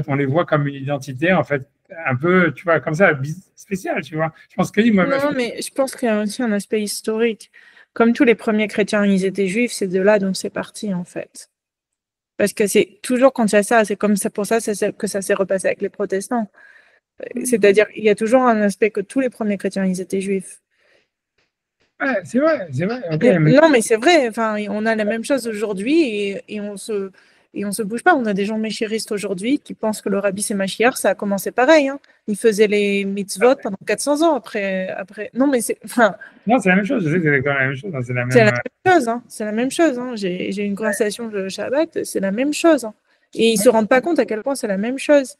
on les voit comme une identité, en fait, un peu, tu vois, comme ça, spéciale, tu vois. Je pense que non, mais je pense qu'il y a aussi un aspect historique. Comme tous les premiers chrétiens, ils étaient juifs, c'est de là dont c'est parti, en fait. Parce que c'est toujours quand il y a ça, c'est comme ça, pour ça que ça s'est repassé avec les protestants. C'est-à-dire, il y a toujours un aspect que tous les premiers chrétiens, ils étaient juifs. Ouais, c'est vrai. Okay, non, mais c'est vrai. Enfin, on a la même chose aujourd'hui et on se bouge pas. On a des gens méchéristes aujourd'hui qui pensent que le rabbi c'est Mashiach. Ça a commencé pareil. Hein. Ils faisaient les mitzvot pendant 400 ans après. Non, mais c'est. Enfin, non, c'est la même chose. Je sais que c'est exactement la même chose. C'est la même chose. Hein. C'est la même chose. Hein. J'ai une conversation de Shabbat. C'est la même chose. Hein. Et ils se rendent pas compte à quel point c'est la même chose.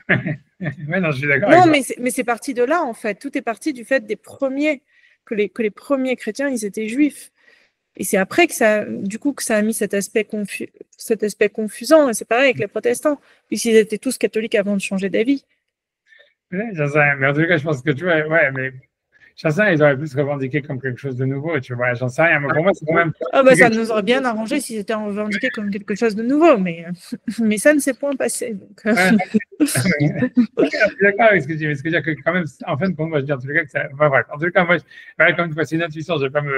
Ouais, non, je suis d'accord. Non, mais c'est parti de là en fait. Tout est parti du fait des premiers. Que les premiers chrétiens, ils étaient juifs. Et c'est après que ça a mis cet aspect confusant. Et c'est pareil avec les protestants, puisqu'ils étaient tous catholiques avant de changer d'avis. Ouais, j'en sais rien. Mais en tout cas, je pense que tu vois, ouais, mais j'en sais rien, ils auraient pu se revendiquer comme quelque chose de nouveau, tu vois, j'en sais rien. Mais pour moi, c'est quand même. Ah bah, ça nous aurait bien arrangé s'ils étaient revendiqués comme quelque chose de nouveau, mais ça ne s'est point passé. Donc... je suis d'accord avec ce que tu dis, mais ce que je veux dire que quand même, en fin de compte, moi je dis en tout cas que ça. Enfin, bref, en tout cas, moi, comme une fois, c'est une intuition, j'ai jamais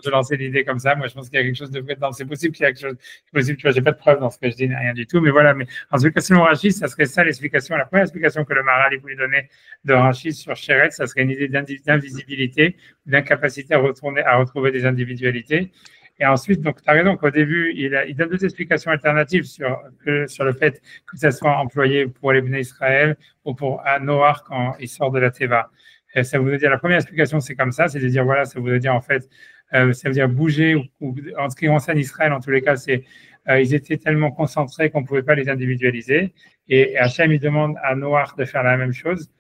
te lancer l'idée comme ça. Moi, je pense qu'il y a quelque chose de vrai dedans. C'est possible qu'il y a quelque chose. C'est possible, tu vois, j'ai pas de preuve dans ce que je dis, rien du tout, mais voilà. Mais en tout cas, selon Rachid, ça serait ça l'explication. La première explication que le Maharal voulait donner de Rachid sur Sheretz, ça serait une idée d'invisibilité, d'incapacité à retrouver des individualités. Et ensuite, donc, tu as raison qu'au début, il donne deux explications alternatives sur le fait que ça soit employé pour les Bnei Israël ou pour Noach quand il sort de la Teva. Et ça voudrait dire, la première explication, c'est comme ça, c'est de dire, voilà, ça voudrait dire en fait, ça veut dire bouger, ou en ce qui concerne Israël, en tous les cas, c'est ils étaient tellement concentrés qu'on ne pouvait pas les individualiser. Et Hachem, il demande à Noach de faire la même chose,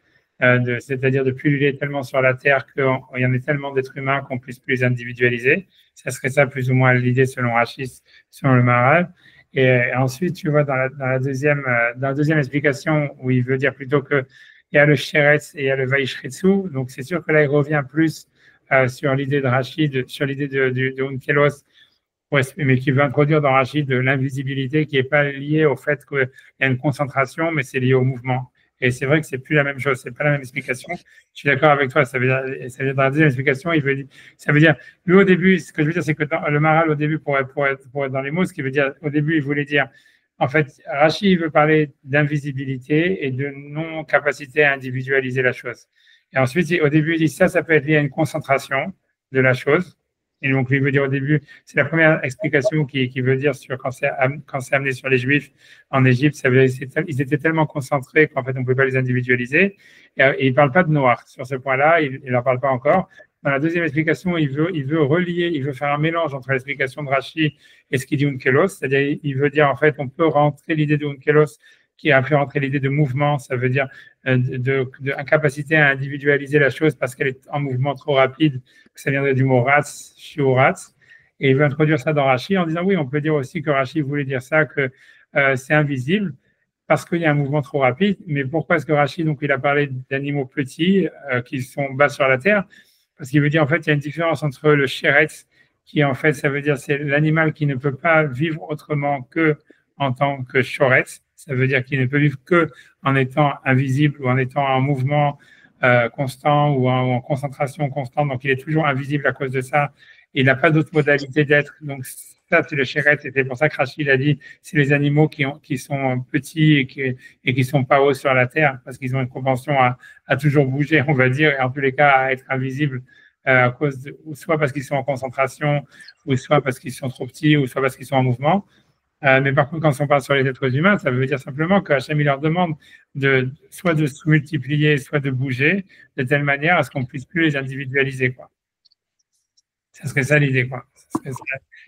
c'est-à-dire de pulluler tellement sur la terre qu'il y en ait tellement d'êtres humains qu'on ne puisse plus les individualiser. Ça serait ça plus ou moins l'idée selon Rachis, selon le Maharal. Et ensuite, tu vois, dans la deuxième explication, où il veut dire plutôt qu'il y a le Sheretz et il y a le Vaishretsu. Donc, c'est sûr que là, il revient plus sur l'idée de Rachid, sur l'idée de Onkelos, mais qui veut introduire dans Rachid de l'invisibilité qui n'est pas liée au fait qu'il y a une concentration, mais c'est lié au mouvement. Et c'est vrai que c'est plus la même chose, c'est pas la même explication. Je suis d'accord avec toi. Ça veut dire dans la deuxième explication, ça veut dire, lui au début, ce que je veux dire, c'est que dans le Maharal au début, pour être dans les mots, ce qui veut dire, au début, il voulait dire, en fait, Rachid veut parler d'invisibilité et de non-capacité à individualiser la chose. Et ensuite, au début, il dit ça peut être lié à une concentration de la chose. Et donc, il veut dire au début, c'est la première explication qui veut dire sur quand c'est amené sur les Juifs en Égypte, ça veut dire ils étaient tellement concentrés qu'en fait, on ne pouvait pas les individualiser. Et il ne parle pas de Noach. Sur ce point-là, il n'en parle pas encore. Dans la deuxième explication, il veut relier, il veut faire un mélange entre l'explication de Rashi et ce qu'il dit Onkelos. C'est-à-dire, il veut dire, en fait, on peut rentrer l'idée de Onkelos qui a fait rentrer l'idée de mouvement, ça veut dire d'incapacité à individualiser la chose parce qu'elle est en mouvement trop rapide, que ça viendrait du mot ratz, shiuratz, et il veut introduire ça dans Rashi en disant oui, on peut dire aussi que Rashi voulait dire ça, que c'est invisible parce qu'il y a un mouvement trop rapide, mais pourquoi est-ce que Rashi, donc il a parlé d'animaux petits qui sont bas sur la terre, parce qu'il veut dire en fait il y a une différence entre le sheretz, qui en fait ça veut dire c'est l'animal qui ne peut pas vivre autrement que en tant que shoretz. Ça veut dire qu'il ne peut vivre que en étant invisible ou en étant en mouvement constant ou en concentration constante. Donc, il est toujours invisible à cause de ça. Il n'a pas d'autre modalité d'être. Donc, ça, c'est le chéret. Et c'est pour ça que Rachid a dit c'est les animaux qui sont petits et qui ne sont pas hauts sur la terre parce qu'ils ont une propension à toujours bouger, on va dire, et en tous les cas à être invisibles à cause soit parce qu'ils sont en concentration, ou soit parce qu'ils sont trop petits, ou soit parce qu'ils sont en mouvement. Mais par contre, quand on parle sur les êtres humains, ça veut dire simplement qu'Hachem, il leur demande soit de se multiplier, soit de bouger, de telle manière à ce qu'on ne puisse plus les individualiser, quoi. Ça serait ça l'idée, quoi.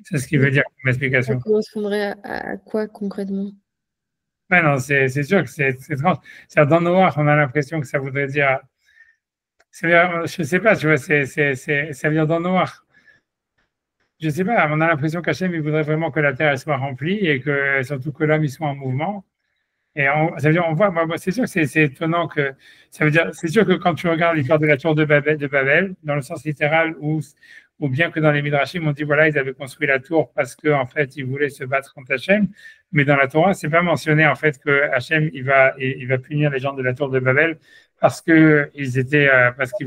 C'est ce qu'il veut dire comme explication. Ça correspondrait à quoi concrètement? Ouais, non, c'est sûr que c'est étrange. Dans Noach, on a l'impression que ça voudrait dire. Je ne sais pas, tu vois, ça veut dire dans Noach. Je ne sais pas, on a l'impression qu'Hachem, il voudrait vraiment que la terre elle soit remplie et que surtout que l'homme il soit en mouvement. Et ça veut dire, on voit, c'est sûr que c'est étonnant que ça veut dire, c'est sûr que quand tu regardes l'histoire de la tour de Babel, dans le sens littéral, ou bien que dans les Midrashim, on dit voilà, ils avaient construit la tour parce que en fait, ils voulaient se battre contre Hachem. Mais dans la Torah, c'est pas mentionné en fait que Hachem il va punir les gens de la tour de Babel parce qu'ils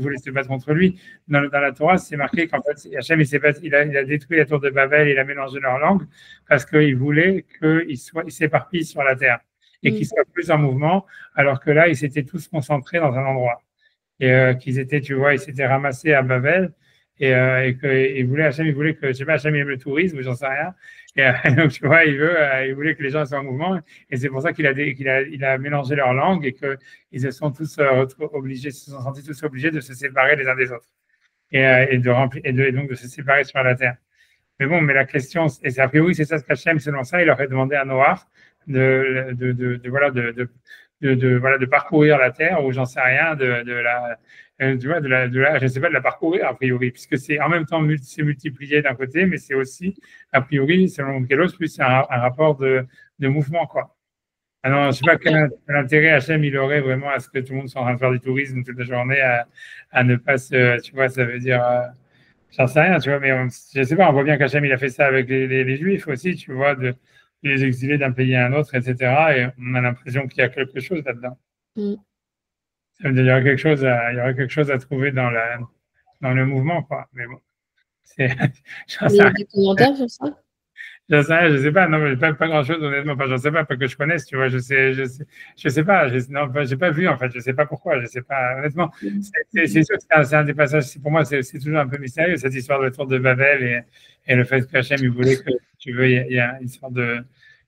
voulaient se battre contre lui. Dans la Torah, c'est marqué qu'en fait, Hachem il a détruit la tour de Babel, il a mélangé leur langue parce qu'il voulait qu'ils s'éparpillent sur la terre et qu'ils soient plus en mouvement, alors que là, ils s'étaient tous concentrés dans un endroit. Et qu'ils étaient, tu vois, ils s'étaient ramassés à Babel, et qu'il voulait, Hachem, il voulait que, je sais pas, Hachem il aime le tourisme, j'en sais rien. Et donc, tu vois, il voulait que les gens soient en mouvement, et c'est pour ça qu'il a mélangé leur langue, et qu'ils se sont tous sentis tous obligés de se séparer les uns des autres. Et donc de se séparer sur la terre. Mais bon, mais la question, et a priori, c'est ça ce qu'Hachem, selon ça, il aurait demandé à Noach de parcourir la terre, ou j'en sais rien, je sais pas, de la parcourir, a priori, puisque c'est en même temps c'est multiplié d'un côté, mais c'est aussi, a priori, selon Kelos, plus c'est un rapport de mouvement, quoi. Alors, je ne sais pas quel intérêt Hachem il aurait vraiment à ce que tout le monde soit en train de faire du tourisme toute la journée, à ne pas tu vois, ça veut dire, j'en sais rien, tu vois, mais je ne sais pas, on voit bien qu'Hachem il a fait ça avec les Juifs aussi, tu vois, de les exiler d'un pays à un autre, etc. Et on a l'impression qu'il y a quelque chose là-dedans. Ça veut dire il y aurait quelque chose à trouver dans le mouvement, quoi. Mais bon, il y a des commentaires sur ça? Je sais pas, non, mais pas grand-chose, honnêtement. Enfin, je sais pas que je connaisse, tu vois, je sais pas, non, j'ai pas vu, en fait, je sais pas pourquoi, je sais pas, honnêtement. C'est sûr que c'est un des passages, pour moi, c'est toujours un peu mystérieux, cette histoire de la tour de Babel et le fait qu'Hachem, il voulait que, tu veux, il y a une sorte il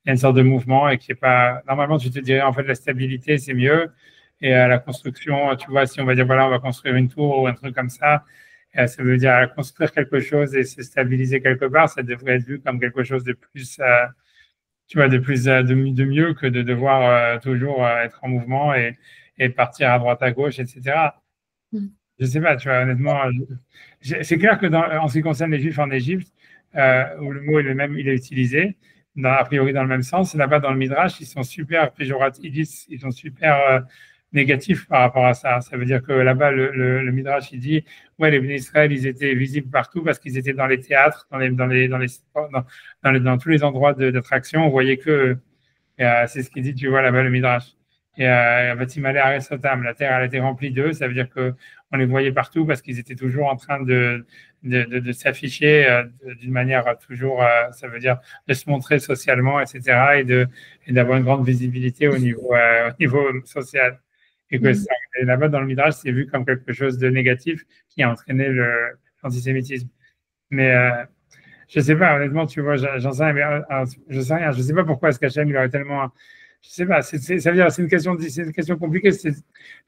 y a une sorte de mouvement et qui est pas, normalement, tu te dirais, en fait, la stabilité, c'est mieux. Et la construction, tu vois, si on va dire, voilà, on va construire une tour ou un truc comme ça veut dire construire quelque chose et se stabiliser quelque part, ça devrait être vu comme quelque chose de plus, tu vois, de mieux que de devoir toujours être en mouvement et partir à droite à gauche, etc. Mm. Je sais pas, tu vois, honnêtement, c'est clair que en ce qui concerne les Juifs en Égypte, où le mot est le même, il est utilisé, a priori dans le même sens, là-bas dans le Midrash, ils sont super péjoratifs, ils sont super négatifs par rapport à ça. Ça veut dire que là-bas, le Midrash, il dit, ouais, les Béné Israël, ils étaient visibles partout parce qu'ils étaient dans les théâtres, dans tous les endroits d'attraction. On voyait que, c'est ce qu'il dit, tu vois, là-bas, le Midrash. Et Vatimale Aresotam, la terre, elle était remplie d'eux. Ça veut dire que on les voyait partout parce qu'ils étaient toujours en train de s'afficher d'une manière toujours, ça veut dire de se montrer socialement, etc. Et d'avoir une grande visibilité au niveau social. Et que là-bas, dans le Midrash, c'est vu comme quelque chose de négatif qui a entraîné l'antisémitisme. Mais je sais pas, honnêtement, tu vois, j'en sais rien, je sais rien. Je sais pas pourquoi est-ce qu'Hachem, il aurait tellement. Je sais pas, ça veut dire, c'est une question compliquée.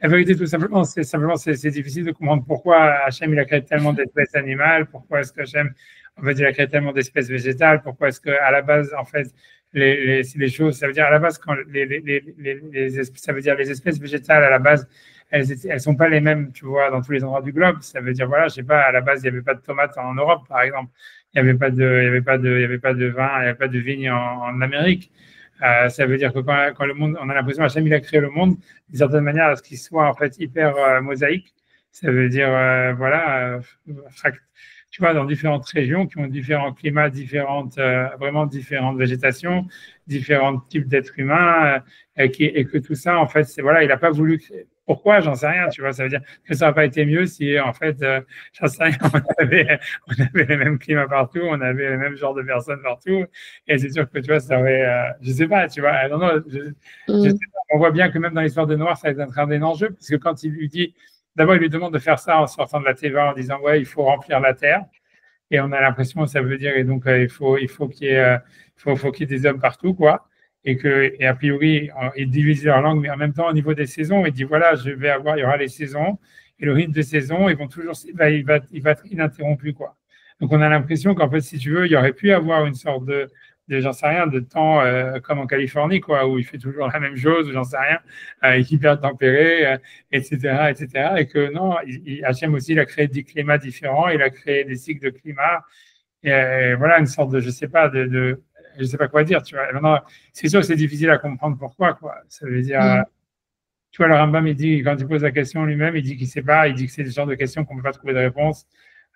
La vérité, tout simplement, c'est difficile de comprendre pourquoi Hachem, il a créé tellement d'espèces animales, pourquoi est-ce qu'Hachem, en fait, il a créé tellement d'espèces végétales, pourquoi est-ce qu'à la base, en fait, les choses, ça veut dire à la base, quand ça veut dire les espèces végétales, à la base, elles sont pas les mêmes, tu vois, dans tous les endroits du globe. Ça veut dire, voilà, je sais pas, à la base, il n'y avait pas de tomates en Europe, par exemple. Il n'y avait pas de vin, il n'y avait pas de vigne en Amérique. Ça veut dire que quand le monde, on a l'impression qu'Hachem, il a créé le monde d'une certaine manière à ce qu'il soit en fait hyper mosaïque. Ça veut dire, voilà, tu vois, dans différentes régions qui ont différents climats, vraiment différentes végétations, différents types d'êtres humains, et que tout ça, en fait, voilà, il n'a pas voulu créer. Pourquoi? J'en sais rien, tu vois. Ça veut dire que ça n'aurait pas été mieux si, en fait, j'en sais rien, on avait les mêmes climats partout, on avait le même genre de personnes partout. Et c'est sûr que, tu vois, ça aurait, je sais pas, tu vois, non, non, je sais pas. On voit bien que même dans l'histoire de Noir, ça va être un enjeu, parce que quand il lui dit, d'abord, il lui demande de faire ça en sortant de la Teva en disant, ouais, il faut remplir la terre. Et on a l'impression que ça veut dire, et donc, il faut qu'il y ait, faut qu'il y ait des hommes partout, quoi. Et a priori, il divise leur langue, mais en même temps, au niveau des saisons, il dit, voilà, il y aura les saisons, et le rythme des saisons, ils vont toujours, il va être ininterrompu, quoi. Donc, on a l'impression qu'en fait, si tu veux, il y aurait pu avoir une sorte j'en sais rien, de temps comme en Californie, quoi, où il fait toujours la même chose, ou j'en sais rien, hyper tempéré, etc., etc. Et que non, Hachem aussi, il a créé des climats différents, il a créé des cycles de climat, et voilà, une sorte de, je sais pas, je sais pas quoi dire, tu vois. Et maintenant, c'est sûr que c'est difficile à comprendre pourquoi, quoi. Ça veut dire, tu vois, le Rambam, il dit, quand il pose la question lui-même, il dit qu'il sait pas, il dit que c'est le genre de questions qu'on ne peut pas trouver de réponse.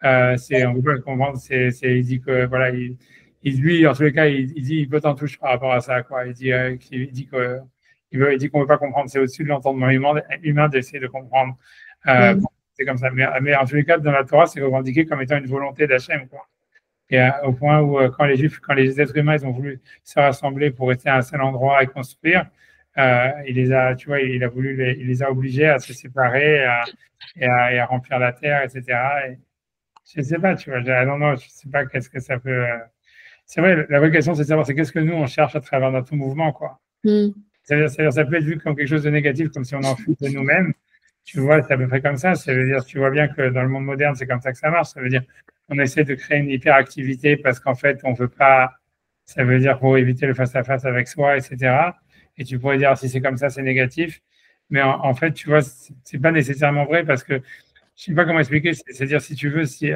On ne peut pas le comprendre. Il dit que, voilà, lui, en tous les cas, il dit, il botte en touche par rapport à ça, quoi. Il dit il dit qu'on ne peut pas comprendre. C'est au-dessus de l'entendement humain d'essayer de comprendre. C'est comme ça. Mais en tous les cas, dans la Torah, c'est revendiqué comme étant une volonté d'Hachem, quoi. Et au point où, quand les êtres humains, ils ont voulu se rassembler pour rester à un seul endroit et construire, il les a, tu vois, il les a obligés à se séparer et à remplir la terre, etc. Et je ne sais pas, tu vois, non, je ne sais pas qu'est-ce que ça peut. C'est vrai, la vraie question, c'est de savoir, c'est qu'est-ce que nous, on cherche à travers notre mouvement, quoi. C'est-à-dire, ça peut être vu comme quelque chose de négatif, comme si on en fout de nous-mêmes. Tu vois, c'est à peu près comme ça. Ça veut dire, tu vois bien que dans le monde moderne, c'est comme ça que ça marche. Ça veut dire qu'on essaie de créer une hyperactivité parce qu'en fait, on veut pas. Ça veut dire pour éviter le face-à-face avec soi, etc. Et tu pourrais dire, si c'est comme ça, c'est négatif. Mais en fait, tu vois, c'est pas nécessairement vrai parce que je ne sais pas comment expliquer, c'est-à-dire si tu veux, si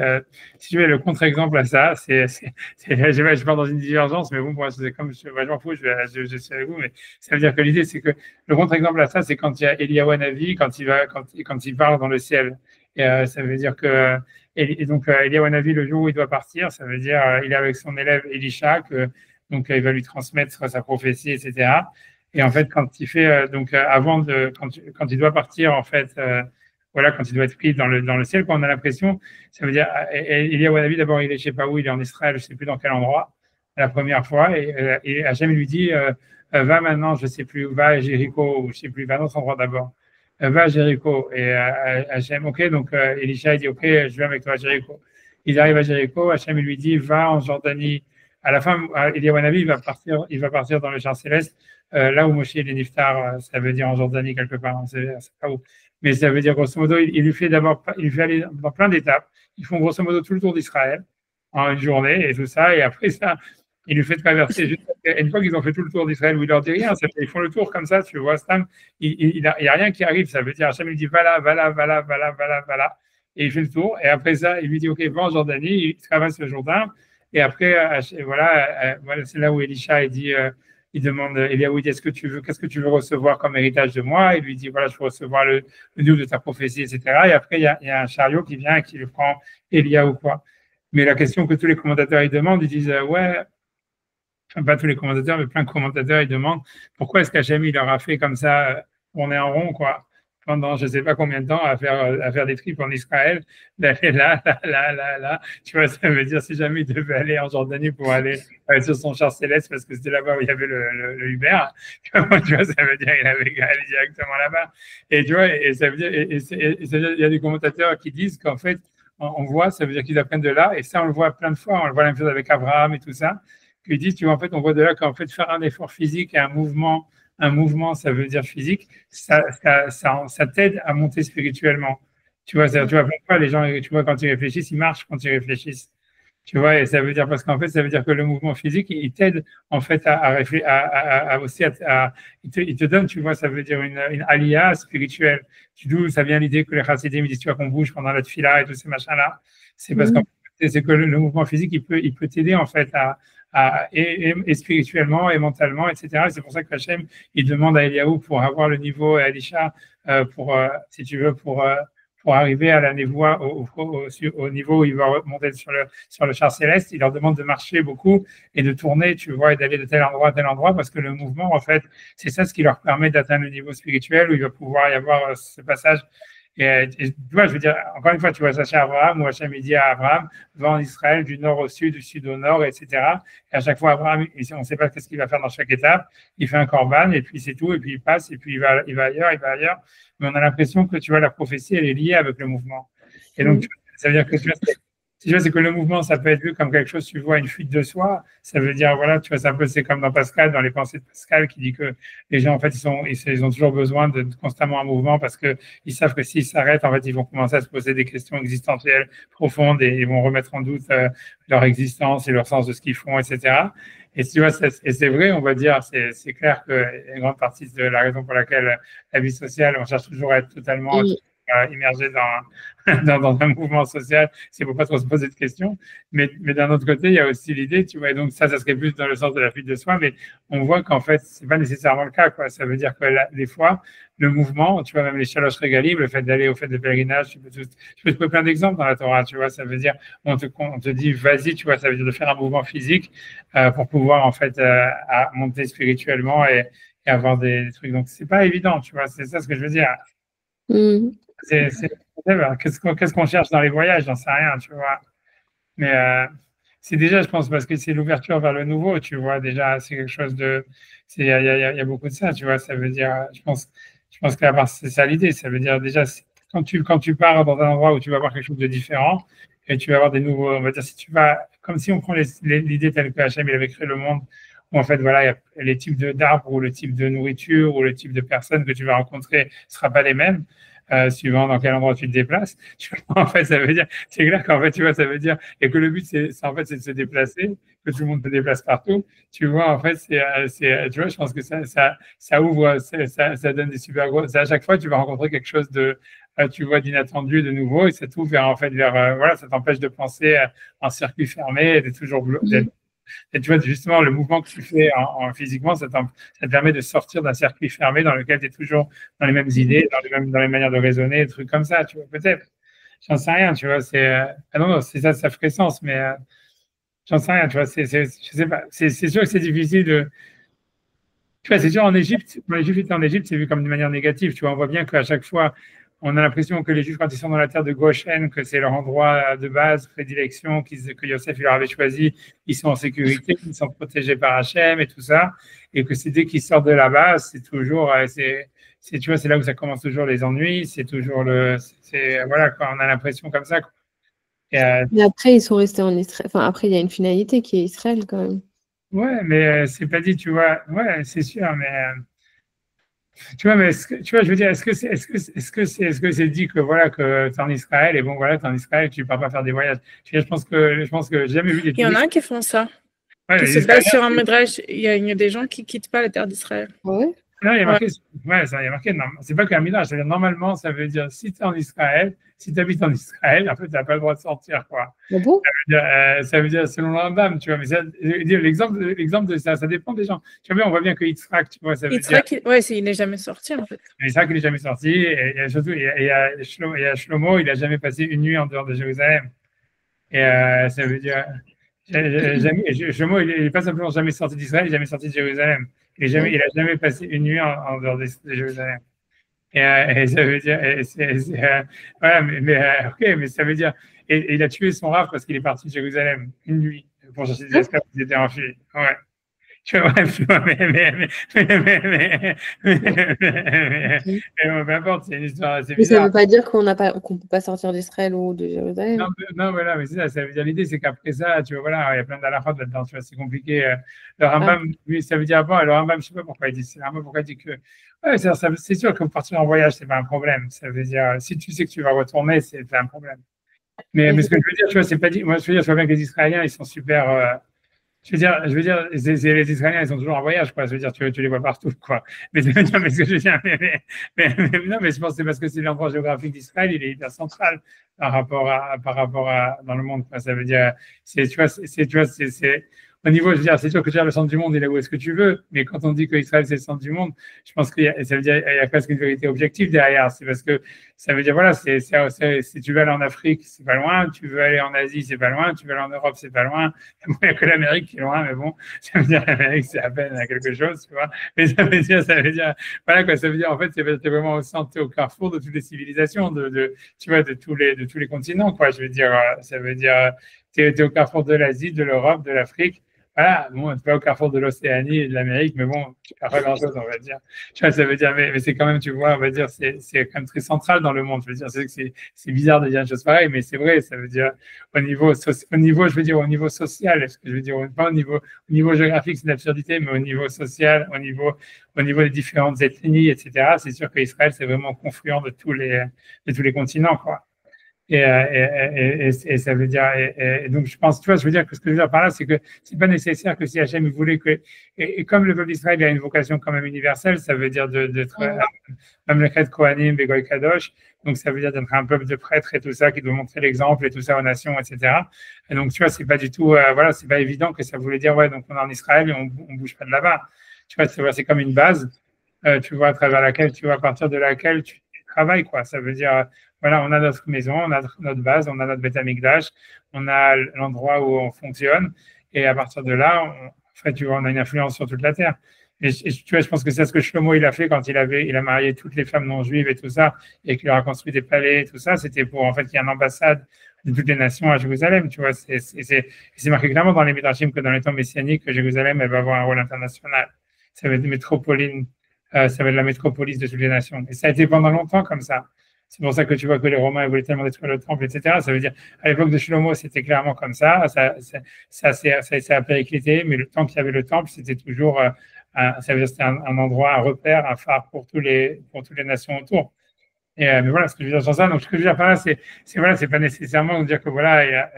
tu veux le contre-exemple à ça, je pars dans une divergence, mais bon, moi, c'est comme je m'en fous, je suis avec vous, mais ça veut dire que l'idée, c'est que le contre-exemple à ça, c'est quand il y a Eliyahu Hanavi, quand il part dans le ciel. Et ça veut dire que, et donc Eliyahu Hanavi, le jour où il doit partir, ça veut dire il est avec son élève Elisha, donc il va lui transmettre sa prophétie, etc. Et en fait, quand il fait, quand il doit partir, en fait, voilà, quand il doit être pris dans le ciel, quand on a l'impression, ça veut dire, il y a Wanabi, d'abord, il est, je ne sais pas où, il est en Israël, je ne sais plus dans quel endroit, la première fois, et Hachem lui dit, va maintenant, je ne sais plus, va à Jéricho, ou je ne sais plus, va dans son endroit d'abord. Va à Jéricho. Et Hachem, ok, donc Elisha il dit, ok, je vais avec toi à Jéricho. Il arrive à Jéricho, Hachem lui dit, va en Jordanie. À la fin, Eliyahu Hanavi, il va partir dans le char céleste, là où Moshe est niftar, ça veut dire en Jordanie quelque part, on sait pas où. Mais ça veut dire grosso modo, il lui fait aller dans plein d'étapes. Ils font grosso modo tout le tour d'Israël en une journée et tout ça. Et après ça, il lui fait traverser. Une fois qu'ils ont fait tout le tour d'Israël, où il leur dit rien, ils font le tour comme ça, tu vois, Stam, il n'y a rien qui arrive. Ça veut dire, Hachem lui dit, va là, va là, va là, va là, va là, va là. Et il fait le tour. Et après ça, il lui dit, ok, va en Jordanie. Il traverse le Jourdain. Et après, voilà, c'est là où Elisha il demande, Eliyahu, qu'est-ce que tu veux recevoir comme héritage de moi? Il lui dit, voilà, je veux recevoir le livre de ta prophétie, etc. Et après, il y a un chariot qui vient et qui le prend, Eliyahu, quoi. Mais la question que tous les commentateurs ils demandent, ils disent, ouais, enfin, pas tous les commentateurs, mais plein de commentateurs, ils demandent pourquoi est-ce qu'Hachem il leur a fait comme ça, tourner en rond, quoi, pendant je ne sais pas combien de temps à faire des trips en Israël, d'aller là. Tu vois, ça veut dire si jamais il devait aller en Jordanie pour aller sur son char céleste, parce que c'était là-bas où il y avait le Uber, tu vois, ça veut dire qu'il avait allé directement là-bas. Et tu vois, et ça veut dire, il y a des commentateurs qui disent qu'en fait, on voit, ça veut dire qu'ils apprennent de là, et ça, on le voit plein de fois, on le voit la même chose avec Abraham et tout ça, qu'ils disent, tu vois, en fait, on voit de là qu'en fait, faire un effort physique et un mouvement, ça veut dire physique, ça t'aide à monter spirituellement. Tu vois, tu vois, parfois, les gens, tu vois, quand ils réfléchissent, ils marchent quand ils réfléchissent. Tu vois, et ça veut dire, parce qu'en fait, ça veut dire que le mouvement physique, il t'aide, en fait, aussi il te donne, tu vois, ça veut dire une alia spirituelle. D'où ça vient l'idée que les chassidim disent, tu vois, qu'on bouge pendant la tefila et tous ces machins-là. C'est parce qu'en fait, c'est que le mouvement physique, il peut t'aider, en fait, et spirituellement et mentalement, etc. Et c'est pour ça que Hachem, il demande à Eliyahu pour avoir le niveau, et à Elisha, si tu veux, pour arriver à la névoie, au niveau où il va monter sur le char céleste, il leur demande de marcher beaucoup et de tourner, tu vois, et d'aller de tel endroit à tel endroit, parce que le mouvement, en fait, c'est ça ce qui leur permet d'atteindre le niveau spirituel où il va pouvoir y avoir ce passage. Et tu vois, je veux dire, encore une fois, tu vois ça chez Abraham, où Hachem dit à Abraham, va en Israël du nord au sud, du sud au nord, etc. Et à chaque fois, Abraham, on ne sait pas ce qu'il va faire dans chaque étape. Il fait un corban, et puis c'est tout, et puis il passe, et puis il va ailleurs. Mais on a l'impression que, tu vois, la prophétie, elle est liée avec le mouvement. Et donc, ça veut dire que, tu vois, c'est que le mouvement, ça peut être vu comme quelque chose, tu vois, une fuite de soi. Ça veut dire, voilà, tu vois, c'est comme dans Pascal, dans les pensées de Pascal, qui dit que les gens, en fait, ils ont toujours besoin de constamment en mouvement parce qu'ils savent que s'ils s'arrêtent, en fait, ils vont commencer à se poser des questions existentielles profondes et ils vont remettre en doute leur existence et leur sens de ce qu'ils font, etc. Et tu vois, et c'est vrai, on va dire, c'est clair que une grande partie de la raison pour laquelle la vie sociale, on cherche toujours à être totalement immergé dans un mouvement social, c'est pour pas trop se poser de questions. Mais d'un autre côté, il y a aussi l'idée, tu vois, et donc ça serait plus dans le sens de la fuite de soi, mais on voit qu'en fait, c'est pas nécessairement le cas, quoi. Ça veut dire que des fois, le mouvement, tu vois, même les chaloches régalim, le fait d'aller au fait de pèlerinage, tu peux trouver plein d'exemples dans la Torah, tu vois, ça veut dire, on te dit, vas-y, tu vois, ça veut dire de faire un mouvement physique pour pouvoir, en fait, monter spirituellement et avoir des trucs. Donc, c'est pas évident, tu vois, c'est ça ce que je veux dire. Qu'est-ce qu'on cherche dans les voyages? J'en sais rien, tu vois. Mais c'est déjà, je pense, parce que c'est l'ouverture vers le nouveau, tu vois. Déjà, c'est quelque chose de. Il y a beaucoup de ça, tu vois. Ça veut dire, je pense que c'est ça l'idée. Ça veut dire déjà, quand tu pars dans un endroit où tu vas voir quelque chose de différent et tu vas avoir des nouveaux. On va dire, si tu vas. Comme si on prend l'idée telle que Hachem il avait créé le monde, où en fait, voilà, il y a les types d'arbres ou le type de nourriture ou le type de personnes que tu vas rencontrer ne sera pas les mêmes. Suivant dans quel endroit tu te déplaces. En fait, ça veut dire, c'est clair qu'en fait, tu vois, ça veut dire, et que le but, c'est de se déplacer, que tout le monde se déplace partout. Tu vois, en fait, tu vois, je pense que ça ouvre, ça donne des super gros. À chaque fois, tu vas rencontrer quelque chose tu vois, d'inattendu, de nouveau, et ça t'ouvre voilà, ça t'empêche de penser en circuit fermé, d'être toujours et tu vois, justement, le mouvement que tu fais physiquement, ça te permet de sortir d'un circuit fermé dans lequel tu es toujours dans les mêmes idées, dans les manières de raisonner, des trucs comme ça, tu vois, peut-être. J'en sais rien, tu vois, non, c'est ça ferait sens, mais j'en sais rien, tu vois, je sais pas, c'est sûr que c'est difficile tu vois, c'est sûr, en Égypte, quand l'Égypte était en Égypte, c'est vu comme d'une manière négative, tu vois, on voit bien qu'à chaque fois, on a l'impression que les Juifs, quand ils sont dans la terre de Goshen, que c'est leur endroit de base, prédilection, que Yosef il leur avait choisi, ils sont en sécurité, ils sont protégés par Hachem et tout ça, et que c'est dès qu'ils sortent de là-bas, c'est toujours, tu vois, c'est là où ça commence toujours les ennuis, c'est toujours voilà, quoi, on a l'impression comme ça, quoi. Et, Mais après, ils sont restés en Israël. Enfin, après, il y a une finalité qui est Israël quand même. ouais, mais c'est pas dit, tu vois, ouais, c'est sûr, mais tu vois, mais tu vois, je veux dire, est-ce que c'est dit que voilà que t'es en Israël et bon voilà, t'es en Israël, tu ne pars pas faire des voyages. Je pense que j'ai jamais vu des Il y en touristes. a qui font ça, Ouais, qui les se basent Israéliens, sur un midrash. Il y a des gens qui quittent pas la terre d'Israël. Ouais. non, il y a Ouais. marqué, ouais, ça, il y a marqué, non, c'est pas qu'un midrash, c'est-à-dire, normalement, ça veut dire si tu es en Israël, si tu habites en Israël, en fait, tu n'as pas le droit de sortir, quoi. Ah bon? Ça veut dire selon le Rambam, tu vois, mais l'exemple de ça dépend des gens. Tu vois, on voit bien que Yitzhak, tu vois, ça veut dire. Yitzhak, ouais, il n'est jamais sorti en fait. Mais c'est vrai qu'il n'est jamais sorti. Et surtout, il y a Shlomo, il n'a jamais passé une nuit en dehors de Jérusalem. Et ça veut dire. Shlomo, il n'est pas simplement jamais sorti d'Israël, il n'est jamais sorti de Jérusalem. Il n'a jamais passé une nuit en dehors de Jérusalem. Et ça veut dire. Voilà, ok, mais ça veut dire. Et il a tué son rave parce qu'il est parti de Jérusalem une nuit pour chercher des esclaves qui étaient enfuis. Ouais. Tu vois, bref, tu vois, peu importe, c'est une histoire assez Mais ça bizarre. veut pas dire qu'on peut pas sortir d'Israël ou de Jérusalem. Non, voilà, mais c'est ça, ça veut dire l'idée, c'est qu'après ça, tu vois, voilà, il y a plein d'alakhot là-dedans, tu vois, c'est compliqué. Le Rambam, lui, ça veut dire, bon, le Rambam, je sais pas pourquoi il dit, c'est le Rambam pourquoi il dit que, ouais, c'est sûr que partir en voyage, c'est pas un problème. Ça veut dire, si tu sais que tu vas retourner, c'est pas un problème. Mais ce que je veux dire, tu vois, c'est pas dit, moi, je veux dire, je vois bien que les Israéliens, ils sont super, les Israéliens, ils sont toujours en voyage, quoi. Je veux dire, tu les vois partout, quoi. Mais, non, mais ce que je veux dire, non, mais je pense que c'est parce que c'est l'endroit géographique d'Israël, il est hyper central par rapport à dans le monde, quoi. Ça veut dire, tu vois, au niveau, je veux dire, c'est sûr que tu as le centre du monde, il est où est-ce que tu veux, mais quand on dit que Israël c'est le centre du monde, je pense ça veut dire il y a presque une vérité objective derrière. C'est parce que ça veut dire voilà, si tu veux aller en Afrique, c'est pas loin, tu veux aller en Asie, c'est pas loin, tu veux aller en Europe, c'est pas loin. Il n'y a que l'Amérique qui est loin, mais bon, ça veut dire l'Amérique c'est à peine quelque chose, tu vois. Mais ça veut dire voilà quoi, ça veut dire en fait c'est vraiment au centre, au carrefour de toutes les civilisations, tu vois, de tous les continents, quoi. Je veux dire, ça veut dire t'es au carrefour de l'Asie, de l'Europe, de l'Afrique. Voilà, bon, tu pas au carrefour de l'Océanie et de l'Amérique, mais bon, tu n'as pas grand-chose, on va dire. Tu vois, ça veut dire, mais c'est quand même, tu vois, on va dire, c'est quand même très central dans le monde. Je veux dire, c'est bizarre de dire une chose pareille, mais c'est vrai, ça veut dire, je veux dire, au niveau social, ce que je veux dire, pas au niveau géographique, c'est une absurdité, mais au niveau social, au niveau des différentes ethnies, etc., c'est sûr qu'Israël, c'est vraiment confluent de tous les continents, quoi. Et ça veut dire, et donc je pense, tu vois, je veux dire que ce que je veux dire par là, c'est que c'est pas nécessaire que si Hachem voulait que, et comme le peuple d'Israël a une vocation quand même universelle, ça veut dire même le Khet Kohanim, Begoy Kadosh, donc ça veut dire d'être un peuple de prêtres et tout ça, qui doit montrer l'exemple et tout ça aux nations, etc. Et donc, tu vois, c'est pas du tout, voilà, c'est pas évident que ça voulait dire, ouais, donc on est en Israël et on bouge pas de là-bas. Tu vois, c'est comme une base, tu vois, à travers laquelle, tu vois, à partir de laquelle tu travailles, quoi. Ça veut dire, voilà, on a notre maison, on a notre base, on a notre Beth Amikdash, on a l'endroit où on fonctionne, et à partir de là, en fait, tu vois, on a une influence sur toute la terre. Et tu vois, je pense que c'est ce que Shlomo il a fait quand il a marié toutes les femmes non juives et tout ça, et qu'il a construit des palais et tout ça. C'était pour en fait qu'il y ait une ambassade de toutes les nations à Jérusalem. Tu vois, c'est marqué clairement dans les Midrashim que dans les temps messianiques, que Jérusalem elle va avoir un rôle international. Ça va être métropoline, ça va être la métropolis de toutes les nations. Et ça a été pendant longtemps comme ça. C'est pour ça que tu vois que les Romains voulaient tellement détruire le temple, etc. Ça veut dire, à l'époque de Shlomo, c'était clairement comme ça. Ça a périclité, mais le temps qu'il y avait le temple, c'était toujours, ça veut dire, c'était un endroit, un repère, un phare pour toutes les nations autour. Mais voilà, ce que je veux dire sur ça. Donc, ce que je veux dire par là, voilà, c'est pas nécessairement de dire que voilà,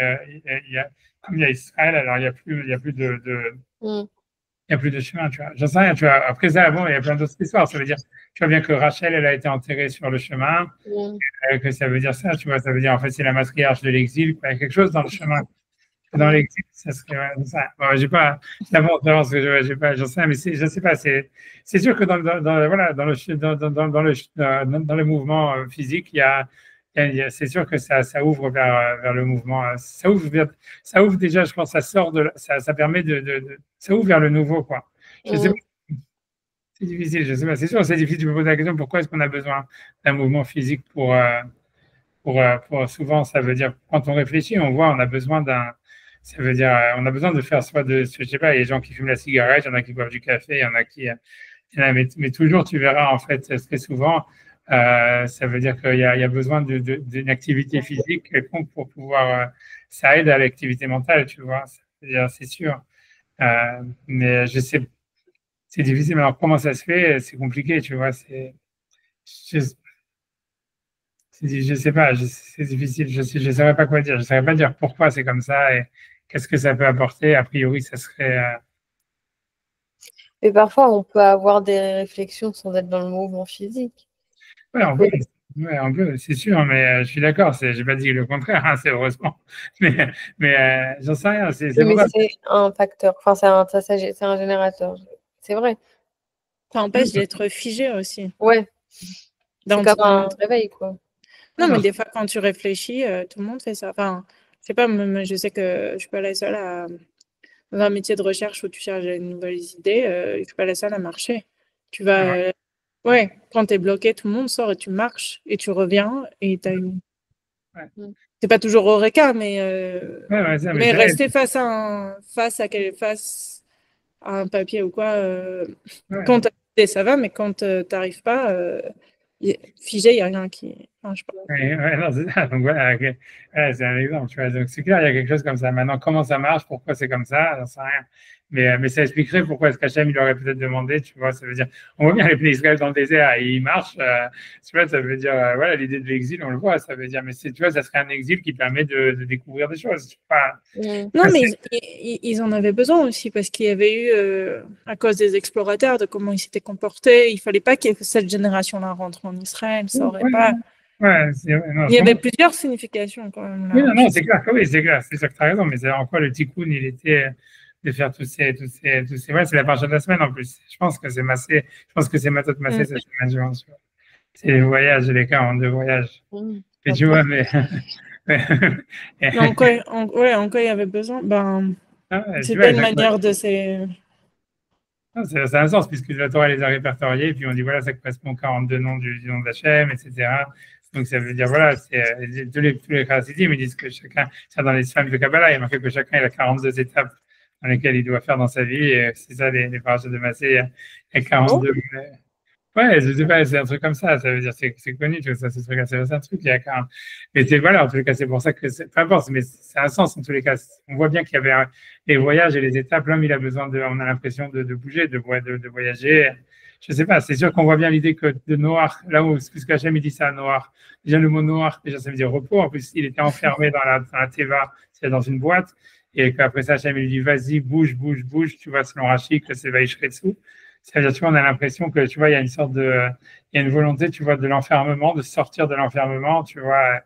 comme il y a Israël, alors il y a plus il n'y a plus de chemin, tu vois. J'en sais rien, tu vois. Après ça, bon, il y a plein d'autres histoires. Ça veut dire, tu vois bien que Rachel, elle a été enterrée sur le chemin, que ça veut dire ça, tu vois. Ça veut dire, en fait, c'est la matriarche de l'exil, quoi. Il y a quelque chose dans le chemin. Dans l'exil, ça serait ça. Bon, j'ai pas, d'abord, ce que j'ai pas, j'en sais rien, mais je sais pas, c'est sûr que voilà, dans le mouvement physique, c'est sûr que ça ouvre vers le mouvement. Ça ouvre déjà, je pense, ça sort ça permet ça ouvre vers le nouveau, quoi. Je sais pas, C'est difficile, je sais pas. C'est sûr, c'est difficile. Tu me poses la question, pourquoi est-ce qu'on a besoin d'un mouvement physique pour souvent, ça veut dire, quand on réfléchit, on voit, on a besoin d'un, ça veut dire, on a besoin de faire soit de, je sais pas, il y a des gens qui fument la cigarette, il y en a qui boivent du café, il y en a qui, mais toujours, tu verras, en fait, très souvent, ça veut dire qu'il y a besoin d'une activité physique quelconque pour pouvoir, ça aide à l'activité mentale, tu vois, c'est sûr. Mais je sais, c'est difficile. Mais alors, comment ça se fait? C'est compliqué, tu vois, je, je sais pas, c'est difficile. Je saurais pas quoi dire. Je saurais pas dire pourquoi c'est comme ça et qu'est-ce que ça peut apporter. A priori, ça serait, Mais parfois, on peut avoir des réflexions sans être dans le mouvement physique. ouais, on peut, c'est sûr, mais je suis d'accord. J'ai pas dit le contraire, hein, c'est heureusement. Mais j'en sais rien. C'est Mais vrai. c'est un facteur, enfin, c'est un générateur. C'est vrai. Ça empêche d'être figé aussi. Ouais, c'est Dans comme ton- un réveil, quoi. Non, mais des fois, quand tu réfléchis, tout le monde fait ça. Enfin, je sais pas, je sais que je suis pas la seule à. Dans un métier de recherche où tu cherches de nouvelles idées, je suis pas la seule à marcher. Tu vas. Ouais, quand tu es bloqué, tout le monde sort et tu marches et tu reviens et tu as une. Ouais. C'est pas toujours Eureka, mais, Ouais, ça, mais ça aide. rester face à un papier ou quoi, Ouais. quand tu as idée, ça va, mais quand tu n'arrives pas, figé, il n'y a rien qui marche pas. Ouais, non, c'est ça. Donc voilà, ok. Ouais, c'est un exemple, tu vois. Donc c'est clair, il y a quelque chose comme ça. Maintenant, comment ça marche, pourquoi c'est comme ça, j'en sais rien. Mais ça expliquerait pourquoi est-ce qu'Hachem, il aurait peut-être demandé, tu vois. Ça veut dire, on voit bien les pays Israël dans le désert et ils marchent. Tu vois, ça veut dire, voilà, l'idée de l'exil, on le voit. Ça veut dire, mais tu vois, ça serait un exil qui permet de découvrir des choses. Je sais pas. Non, mais ils en avaient besoin aussi parce qu'il y avait eu, à cause des explorateurs, de comment ils s'étaient comportés, il fallait pas que cette génération-là rentre en Israël. Ça aurait pas. Ouais, non, Il y avait plusieurs significations quand même oui, là. non, c'est clair que oui, c'est clair, c'est sûr que tu as raison, mais c'est en quoi le tikkun, il était de faire ouais, c'est la partie de la semaine en plus. Je pense que c'est Massé, je pense que c'est Matot Massé cette semaine, je pense. C'est les voyages, les 42 voyages. Et tu vois, mais. Mais en quoi il y avait besoin? Ben, c'était une manière de ces. Ça a un sens, puisque la Torah les a répertoriés, et puis on dit voilà, ça correspond aux 42 noms du nom d'Hachem, etc. Donc ça veut dire, voilà, tous les chassidim, ils disent que chacun, c'est dans les femmes de Kabbalah, il y a marqué que chacun il a 42 étapes dans lesquelles il doit faire dans sa vie, et c'est ça les parachutes de Massé, il y a 42. Ouais, je sais pas, c'est un truc comme ça veut dire, c'est connu, tu vois, ça, c'est un truc, il y a quand même. Mais voilà, en tous les cas, c'est pour ça que, peu importe, mais c'est un sens, en tous les cas. On voit bien qu'il y avait les voyages et les étapes, l'homme, il a besoin on a l'impression de bouger, de voyager. Je sais pas, c'est sûr qu'on voit bien l'idée que de Noir, là où, puisque Hachem, il dit ça à Noir. Déjà, le mot Noir, déjà, ça veut dire repos. En plus, il était enfermé dans la Teva, c'est dans une boîte. Et qu'après ça, Hachem, il lui dit, vas-y, bouge, bouge, bouge. Tu vois, selon Rachid, que c'est Vaishretsu. Ça veut dire, tu vois, on a l'impression que, tu vois, il y a une sorte il y a une volonté, tu vois, de l'enfermement, de sortir de l'enfermement, tu vois.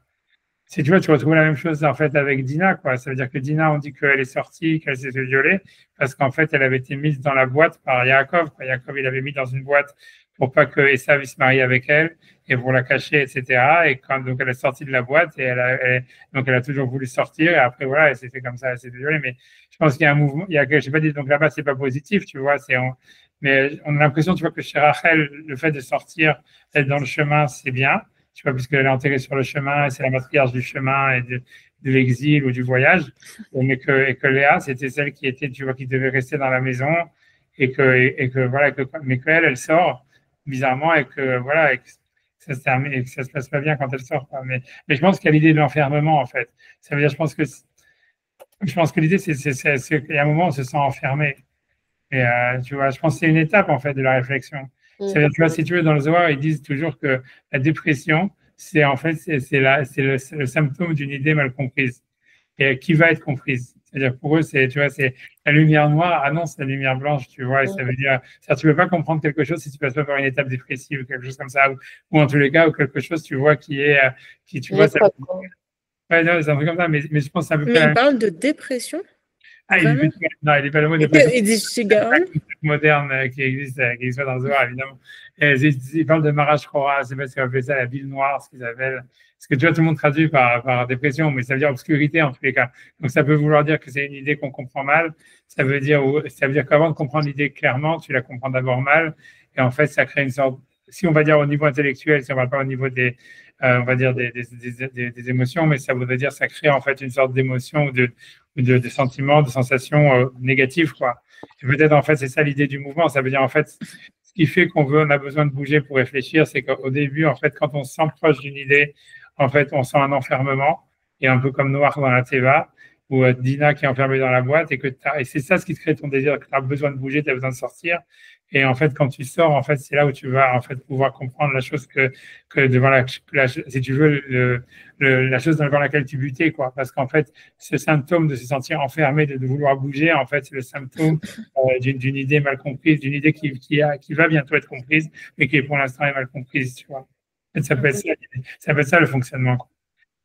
Tu vois, tu retrouves la même chose, en fait, avec Dina, quoi. Ça veut dire que Dina, on dit qu'elle est sortie, qu'elle s'est fait violer, parce qu'en fait, elle avait été mise dans la boîte par Yaakov, quoi. Yaakov, il l'avait mis dans une boîte pour pas que Esav se marie avec elle, et pour la cacher, etc. Et donc, elle est sortie de la boîte, et donc, elle a toujours voulu sortir, et après, voilà, elle s'est fait comme ça, elle s'est fait violer. Mais je pense qu'il y a un mouvement, je sais pas dit, donc là-bas, c'est pas positif, tu vois, mais on a l'impression, tu vois, que chez Rachel, le fait de sortir, d'être dans le chemin, c'est bien, tu vois, puisqu'elle est enterrée sur le chemin, et c'est la matriarche du chemin et de l'exil ou du voyage, et que Léa, c'était celle qui était, tu vois, qui devait rester dans la maison, voilà, mais qu'elle, elle sort bizarrement, et que voilà, et que ça se termine, et que ça se passe pas bien quand elle sort, quoi. Mais je pense qu'il y a l'idée de l'enfermement, en fait. Ça veut dire, je pense que l'idée, c'est qu'à un moment, on se sent enfermé. Et tu vois, je pense que c'est une étape en fait de la réflexion. Tu vois, si tu veux, dans le Zohar, ils disent toujours que la dépression, c'est en fait le symptôme d'une idée mal comprise et qui va être comprise. C'est-à-dire pour eux, tu vois, c'est la lumière noire annonce la lumière blanche, tu vois, et ça veut dire, tu peux pas comprendre quelque chose si tu passes pas par une étape dépressive ou quelque chose comme ça, ou en tous les cas, ou quelque chose, tu vois, tu vois, ça, ouais, non, c'est un truc comme ça, mais je pense que c'est un peu Mais il parle de dépression. non, il n'est pas le mot de Il dit Shigaon. moderne qui existe dans le Zohar, évidemment. Ils parlent de Marash Chora, c'est parce qu'ils appellent ça la ville noire, ce qu'ils appellent. Parce que tu vois, tout le monde traduit par dépression, mais ça veut dire obscurité en tous les cas. Donc ça peut vouloir dire que c'est une idée qu'on comprend mal. Ça veut dire qu'avant de comprendre l'idée clairement, tu la comprends d'abord mal. Et en fait, ça crée une sorte, si on va dire au niveau intellectuel, si on ne parle pas au niveau on va dire des émotions, mais ça voudrait dire ça crée en fait une sorte d'émotion ou de sentiments, de sensations négatives, quoi. Et peut-être en fait c'est ça l'idée du mouvement. Ça veut dire en fait ce qui fait on a besoin de bouger pour réfléchir, c'est qu'au début en fait quand on se sent proche d'une idée, en fait on sent un enfermement et un peu comme Noir dans la Teva ou Dina qui est enfermée dans la boîte et c'est ça ce qui te crée ton désir, que tu as besoin de bouger, tu as besoin de sortir. Et en fait, quand tu sors, en fait, c'est là où tu vas en fait pouvoir comprendre la chose que devant si tu veux, la chose devant laquelle tu butais, quoi. Parce qu'en fait, ce symptôme de se sentir enfermé, de vouloir bouger, en fait, c'est le symptôme d'une idée mal comprise, d'une idée qui va bientôt être comprise, mais qui pour l'instant est mal comprise, tu vois. En fait, ça peut être ça le fonctionnement, quoi.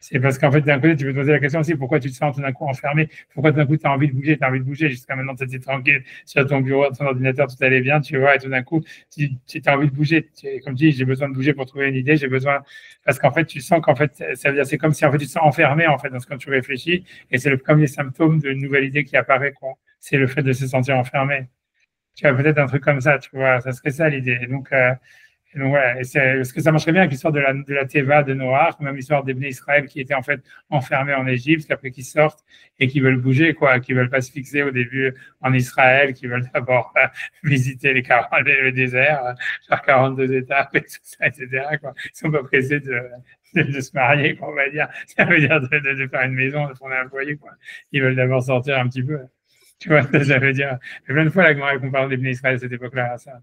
C'est parce qu'en fait, d'un côté, tu peux te poser la question aussi, pourquoi tu te sens tout d'un coup enfermé? Pourquoi tout d'un coup, tu as envie de bouger, tu as envie de bouger? Jusqu'à maintenant, tu étais tranquille sur ton bureau, ton ordinateur, tout allait bien, tu vois, et tout d'un coup, tu as envie de bouger. Comme tu dis, j'ai besoin de bouger pour trouver une idée, j'ai besoin, parce qu'en fait, tu sens qu'en fait, ça veut dire, c'est comme si en fait, tu te sens enfermé, en fait, dans ce que tu réfléchis, et c'est le premier symptôme d'une nouvelle idée qui apparaît, quoi. C'est le fait de se sentir enfermé. Tu vois, peut-être un truc comme ça, tu vois, ça serait ça l'idée. Et donc voilà, parce que ça marcherait bien avec l'histoire de la Teva de Noach, même l'histoire des Bnei Israël qui étaient en fait enfermés en Égypte, qu'après qu'ils sortent et qui veulent bouger, quoi, qui veulent pas se fixer au début en Israël, qui veulent d'abord visiter le désert, faire 42 étapes et tout ça, etc., quoi. Ils sont pas pressés de se marier, quoi, on va dire. Ça veut dire de faire une maison, de fonder un foyer, quoi. Ils veulent d'abord sortir un petit peu. Tu vois, ça veut dire. Et plein de fois, la Gemara compare les Bnei Israël à cette époque-là à ça.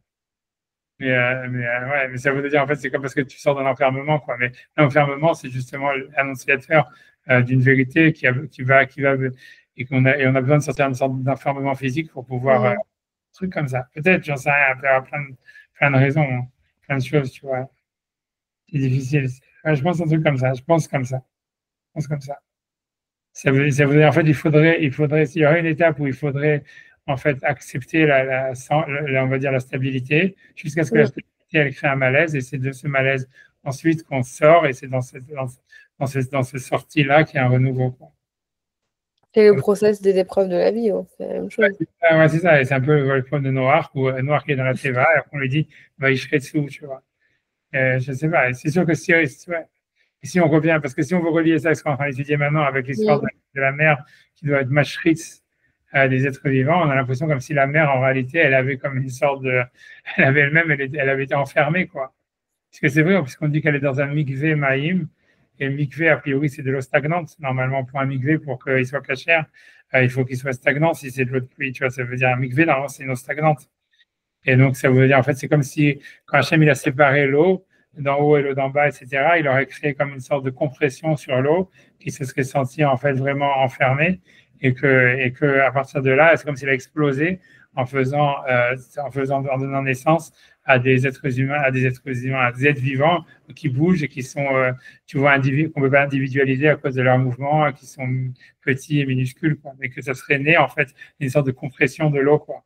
Ouais, mais ça veut dire, en fait, c'est comme parce que tu sors d'un enfermement, quoi. Mais l'enfermement, c'est justement l'annonciateur d'une vérité qui va, et on a besoin de sortir d'une sorte d'enfermement physique pour pouvoir, truc comme ça. Peut-être, j'en sais rien, il peut y avoir plein de raisons, hein, plein de choses, tu vois. C'est difficile. Ouais, je pense un truc comme ça. Je pense comme ça. Je pense comme ça. Ça veut dire, en fait, s'il y aurait une étape où il faudrait, en fait, accepter on va dire, la stabilité, jusqu'à ce que la stabilité, elle crée un malaise, et c'est de ce malaise ensuite qu'on sort, et c'est dans ce sortie-là qu'il y a un renouveau, quoi. C'est le process des épreuves de la vie, c'est la même chose. Ouais, c'est ça, et c'est un peu le problème de Noir, où Noir qui est dans la Teva, et on lui dit, va y dessous, tu vois. Je sais pas, c'est sûr que si on revient, parce que si on veut relier ça à ce qu'on est en train d'étudier maintenant avec l'histoire de la mer qui doit être mashritz des êtres vivants, on a l'impression comme si la mer, en réalité, elle avait comme une sorte de. Elle avait elle-même, elle avait été enfermée, quoi. Parce que c'est vrai, puisqu'on dit qu'elle est dans un mikvé maïm, et le mikvé, a priori, c'est de l'eau stagnante. Normalement, pour un mikvé, pour qu'il soit cachère, il faut qu'il soit stagnant si c'est de l'eau de pluie, tu vois. Ça veut dire un mikvé, normalement, c'est une eau stagnante. Et donc, ça veut dire, en fait, c'est comme si, quand Hachem, il a séparé l'eau d'en haut et l'eau d'en bas, etc., il aurait créé comme une sorte de compression sur l'eau qui se serait sentie, en fait, vraiment enfermée et que à partir de là, c'est comme s'il a explosé en donnant naissance à des êtres humains, à des êtres vivants qui bougent et qui sont, tu vois, qu'on ne peut pas individualiser à cause de leurs mouvements, qui sont petits et minuscules, quoi, mais que ça serait né, en fait, une sorte de compression de l'eau, quoi.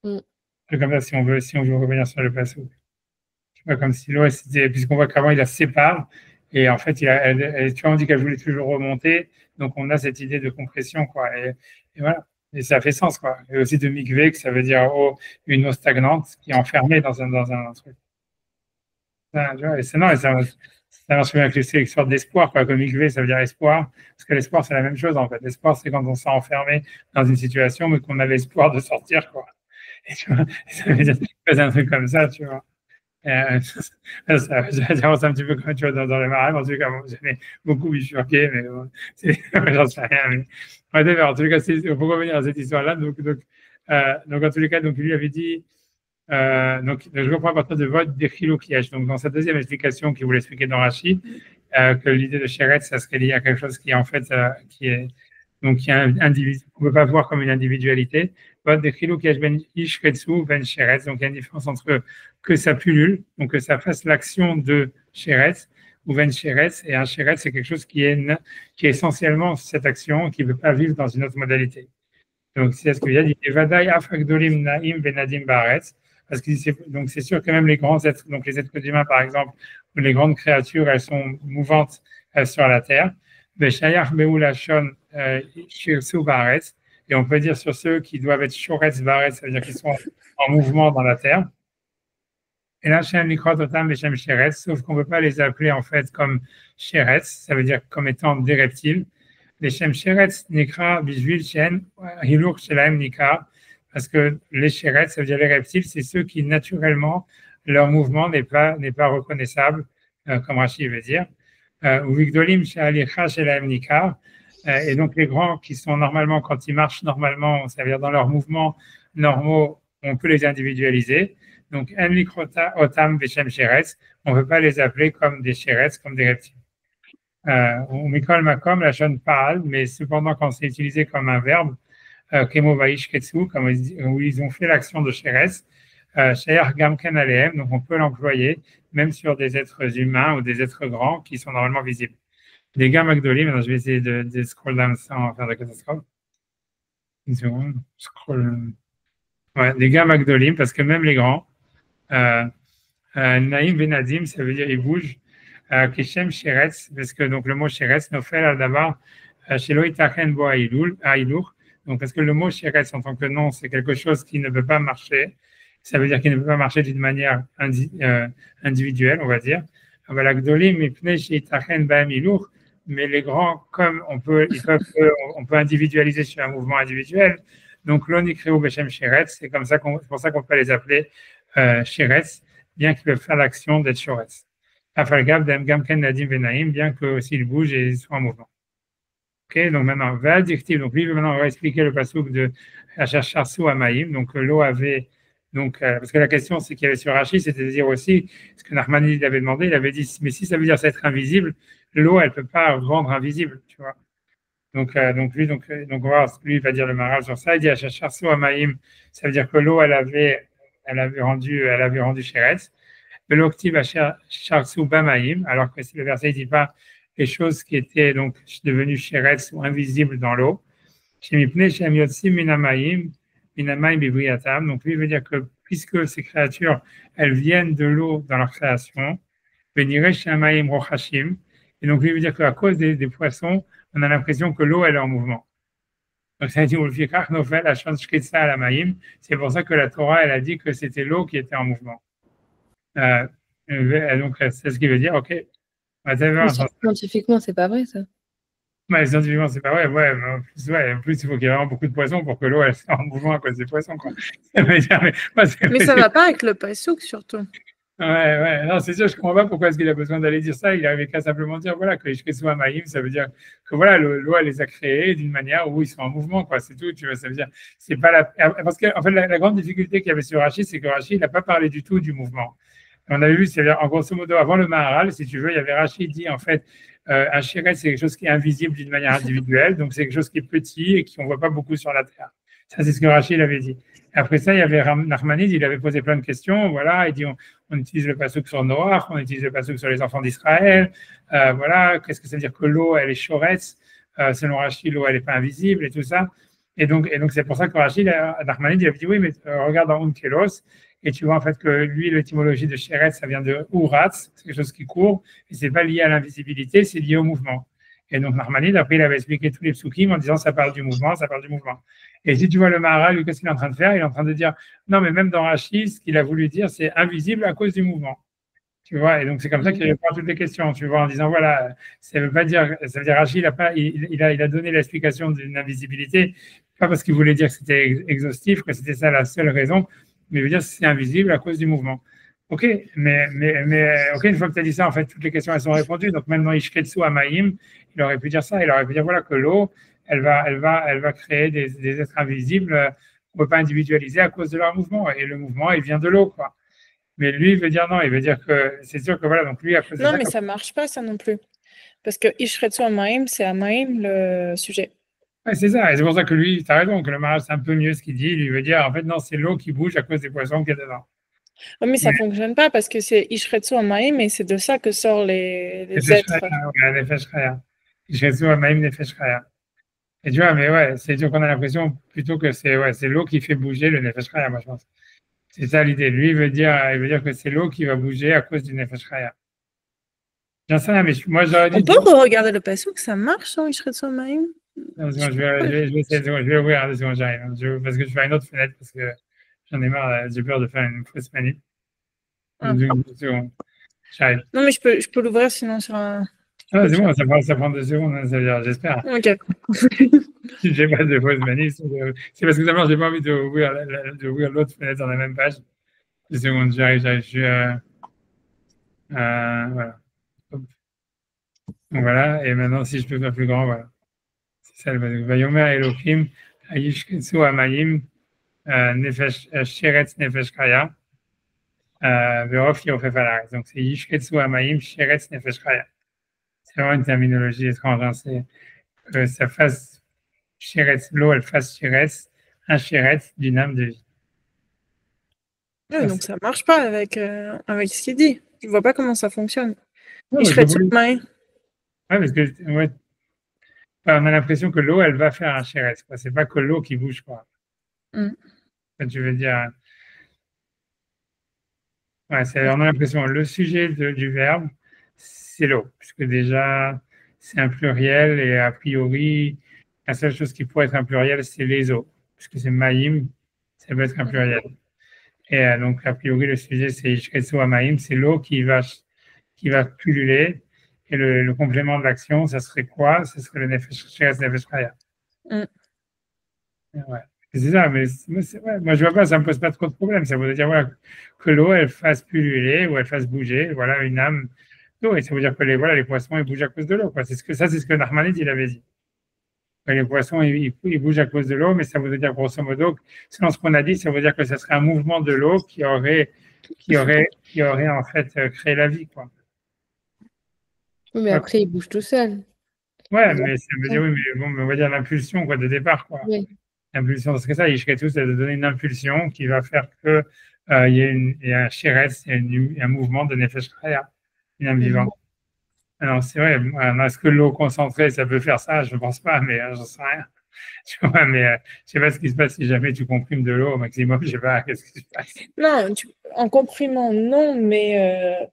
Comme ça, si on veut revenir sur le passé. Tu vois, comme si l'eau, puisqu'on voit qu'avant, il la sépare, et en fait, tu vois, on dit qu'elle voulait toujours remonter, donc on a cette idée de compression, quoi. Et voilà. Et ça fait sens, quoi. Et aussi de mikvé, que ça veut dire une eau stagnante qui est enfermée dans un truc. Ça, tu vois, et ça marche bien avec l'histoire d'espoir, quoi. Comme mikvé, ça veut dire espoir, parce que l'espoir, c'est la même chose, en fait. L'espoir, c'est quand on s'est enfermé dans une situation, mais qu'on a l'espoir de sortir, quoi. Et tu vois, ça veut dire un truc comme ça, tu vois. C'est un petit peu comme tu vois dans les marais, en tout cas, bon, j'avais beaucoup bifurqué, mais bon, j'en sais rien. Mais, en tout cas, pour revenir à cette histoire-là, donc, en tous les cas, donc, lui avait dit, donc, je reprends à partir de votre déchilokiège. Donc, dans sa deuxième explication qu'il voulait expliquer dans Rachid, que l'idée de Shéret, ça serait lié à quelque chose qui est en fait, qui est qu'on ne peut pas voir comme une individualité. Donc, il y a une différence entre que ça pullule, donc que ça fasse l'action de Sheretz ou Ben Sheretz, et un Sheretz, c'est quelque chose qui est essentiellement cette action, qui ne peut pas vivre dans une autre modalité. Donc, c'est ce qu'il y a dit. Parce que donc c'est sûr que même les grands êtres, donc les êtres humains par exemple, ou les grandes créatures, elles sont mouvantes sur la terre. Et on peut dire sur ceux qui doivent être shoretz baretz, c'est-à-dire qu'ils sont en mouvement dans la terre. Et là, chez Nikrat Otam et Shem Sheretz, sauf qu'on ne peut pas les appeler en fait comme Sheretz, ça veut dire comme étant des reptiles. Les Shem Sheretz, Nikra, Bishvil, Shen, Hilur, Shelaim, Nikra, parce que les Sheretz, ça veut dire les reptiles, c'est ceux qui naturellement, leur mouvement n'est pas reconnaissable, comme Rashi veut dire. Ou Vigdolim, Shalicha, Shelaim, Nikra. Et donc les grands qui sont normalement, quand ils marchent normalement, ça veut dire dans leurs mouvements normaux, on peut les individualiser. Donc, un Mikrota, Otam, Veshem, Sheretz, on ne peut pas les appeler comme des Sheretz, comme des reptiles. Ou Mikol Makom, la chaîne parle, mais cependant, quand c'est utilisé comme un verbe, Kemo Vaish Ketsu, comme où ils ont fait l'action de Sheretz, Sheer Gamken Aleem, donc on peut l'employer même sur des êtres humains ou des êtres grands qui sont normalement visibles. Des gars Magdolim, maintenant je vais essayer de scroll down sans faire de catastrophe. Une seconde, scroll. Ouais, des gars Magdolim, parce que même les grands, Naïm Benadim, ça veut dire il bouge. Kishem Sheretz, parce que donc le mot Sheretz nous fait d'abord chez Loïtachen Bo Aïlour. Donc parce que le mot Sheretz en tant que nom, c'est quelque chose qui ne peut pas marcher. Ça veut dire qu'il ne peut pas marcher d'une manière individuelle, on va dire. Mais les grands, comme on peut individualiser sur un mouvement individuel. Donc l'Onikreu Beshem Sheretz, c'est pour ça qu'on peut les appeler Sheretz, bien qu'ils peuvent faire l'action d'être Sheretz. Afalgab Dem Gamken Nadim Benaim, bien que s'ils bougent et ils soient en mouvement. Ok, donc maintenant, Valdictif, donc lui, maintenant, on va expliquer le passouk de Hachar Charsu Amaïm. Donc l'eau avait, parce que la question, c'est qu'il y avait sur Rashi, c'était de dire aussi, ce que Nachmanide avait demandé, il avait dit, mais si ça veut dire être invisible, l'eau, elle ne peut pas rendre invisible, tu vois. Donc lui, on va voir, lui, il va dire le Maral sur ça. Il dit Hachar Charsu Amaïm, ça veut dire que l'eau, elle avait rendu Sheretz. L'octive à Charsu Bamaïm, alors que le verset ne dit pas les choses qui étaient donc devenues Sheretz ou invisibles dans l'eau. Donc lui veut dire que puisque ces créatures, elles viennent de l'eau dans leur création, et donc lui veut dire qu'à cause des poissons, on a l'impression que l'eau elle est en mouvement. Donc ça dit c'est pour ça que la Torah elle a dit que c'était l'eau qui était en mouvement. Donc c'est ce qui veut dire, ok. Scientifiquement, c'est pas vrai ça. Scientifiquement, c'est pas vrai. Ouais, en plus, il faut qu'il y ait vraiment beaucoup de poissons pour que l'eau elle soit en mouvement à cause des poissons. Quoi. Mais ça ne va pas avec le passouk surtout. Ouais. Non, c'est sûr, je ne comprends pas pourquoi est-ce qu'il a besoin d'aller dire ça. Il n'avait qu'à simplement dire voilà, que Ishkesu Amaïm, ça veut dire que voilà, l'eau, elle les a créés d'une manière où ils sont en mouvement. Quoi. C'est tout. Tu vois, ça veut dire, c'est pas la. Parce qu'en fait, la grande difficulté qu'il y avait sur Rashi, c'est que Rashi, il n'a pas parlé du tout du mouvement. On avait vu, c'est-à-dire, en grosso modo, avant le Maharal, si tu veux, il y avait Rashi dit en fait, un Sheretz, c'est quelque chose qui est invisible d'une manière individuelle, donc c'est quelque chose qui est petit et qu'on ne voit pas beaucoup sur la terre. Ça, c'est ce que Rachid avait dit. Après ça, il y avait Nachmanide, il avait posé plein de questions. Voilà, il dit on utilise le passouk sur Noach, on utilise le passouk sur les enfants d'Israël. Voilà, qu'est-ce que ça veut dire que l'eau, elle est Shoretz? Selon Rachid, l'eau, elle n'est pas invisible et tout ça. Et donc c'est pour ça que Rachid, Nachmanide, il avait dit oui, mais regarde dans Unkelos, et tu vois en fait que lui, l'étymologie de Sheretz, ça vient de Uratz, c'est quelque chose qui court, et c'est pas lié à l'invisibilité, c'est lié au mouvement. Et donc, Nachmanide, après, il avait expliqué tous les psukim en disant ça parle du mouvement, ça parle du mouvement. Et si tu vois le Maharal, lui, qu'est-ce qu'il est en train de faire? Il est en train de dire non, mais même dans Rashi, ce qu'il a voulu dire, c'est invisible à cause du mouvement. Tu vois, et donc c'est comme ça qu'il répond à toutes les questions, tu vois, en disant voilà, ça veut dire Rashi, il a donné l'explication d'une invisibilité, pas parce qu'il voulait dire que c'était exhaustif, que c'était ça la seule raison, mais il veut dire que c'est invisible à cause du mouvement. Ok, mais ok, une fois que tu as dit ça, en fait, toutes les questions elles sont répondues. Donc même dans Ishketsu Amaïm, il aurait pu dire ça. Il aurait pu dire voilà que l'eau, elle va créer des êtres invisibles qu'on ne peut pas individualiser à cause de leur mouvement. Et le mouvement, il vient de l'eau, quoi. Mais lui, il veut dire non. Il veut dire que c'est sûr que voilà. Donc lui, à cause de non, mais ça marche pas, ça non plus. Parce que Ishretsu Amaïm, c'est Amaïm le sujet. Ouais, c'est ça. Et c'est pour ça que lui, tu as raison, que le Maharal, c'est un peu mieux ce qu'il dit. Lui veut dire en fait non, c'est l'eau qui bouge à cause des poissons qu'il y a dedans. Oui, mais ça ne fonctionne pas parce que c'est Ishretsu Amaïm et c'est de ça que sortent les êtres. Ishretsu Amaïm Nefesh Chaya. Et tu vois, mais ouais, c'est sûr qu'on a l'impression plutôt que c'est l'eau qui fait bouger le Nefesh Chaya, moi je pense. C'est ça l'idée. Lui, il veut dire que c'est l'eau qui va bouger à cause du Nefesh Chaya. J'en sais rien, mais moi j'aurais dit. On peut regarder le passouk, ça marche en Ishretsu Amaïm? Je vais ouvrir 2 secondes, j'arrive. Parce que je fais une autre fenêtre parce que j'en ai marre, j'ai peur de faire une fausse manip. Ah. 2 secondes. J'arrive. Non, mais je peux l'ouvrir sinon sur un. Ah, c'est bon, ça prend 2 secondes, hein, ça veut dire, j'espère. Ok. Si j'ai pas de fausse manip, c'est parce que d'abord, j'ai pas envie d'ouvrir l'autre fenêtre dans la même page. 2 secondes, j'arrive. Je suis. Voilà. Hop. Donc voilà, et maintenant, si je peux faire plus grand, voilà. C'est ça le bazooka. Vayomer Elohim, Ayish Ketsu Amayim, Nefesh, Sheretz Nefesh Kaya, Verof Yofef Alaretz. Donc c'est Yish Ketsu Amayim, Sheretz Nefesh Kaya. C'est vraiment une terminologie étrange. Hein. C'est que ça fasse Sheretz, l'eau, elle fasse Sheretz, un Sheretz d'une âme de vie. Ouais, donc ça marche pas avec ce qu'il dit. Je vois pas comment ça fonctionne. Ouais, Il serait de main. Ouais, parce que ouais, on a l'impression que l'eau, elle va faire un Sheretz. C'est pas que l'eau qui bouge, quoi. Tu veux dire. Ouais, on a l'impression le sujet du verbe, c'est l'eau, puisque déjà, c'est un pluriel et a priori, la seule chose qui pourrait être un pluriel, c'est les eaux, puisque c'est maïm, ça peut être un pluriel. Et donc, a priori, le sujet, c'est ishretsu maïm, c'est l'eau qui va pulluler. Et le complément de l'action, ça serait quoi? Ça serait le nefesh chaya. Ouais. C'est ça, mais ouais, moi je vois pas, ça me pose pas trop de problème. Ça veut dire voilà, que l'eau elle fasse pulluler ou elle fasse bouger, voilà une âme d'eau. Et ça veut dire que les poissons ils bougent à cause de l'eau. C'est ce que Narmanid il avait dit. Les poissons ils bougent à cause de l'eau, mais ça veut dire grosso modo, selon ce qu'on a dit, ça veut dire que ça serait un mouvement de l'eau qui aurait en fait créé la vie, quoi. Oui, mais après, il bouge tout seul. Ouais, mais ça veut dire oui, mais bon, mais on va dire l'impulsion quoi de départ, quoi. Oui. Impulsion, c'est ça, Ishketu, c'est de donner une impulsion qui va faire que il y a un shiretz, il y a un mouvement de Nefesh Chaya, une âme vivante. Alors, c'est vrai, est-ce que l'eau concentrée, ça peut faire ça? Je ne pense pas, mais j'en sais rien. Tu vois, mais je sais pas ce qui se passe si jamais tu comprimes de l'eau au maximum, je sais pas, qu'est-ce qui se passe? Non, en comprimant, non, mais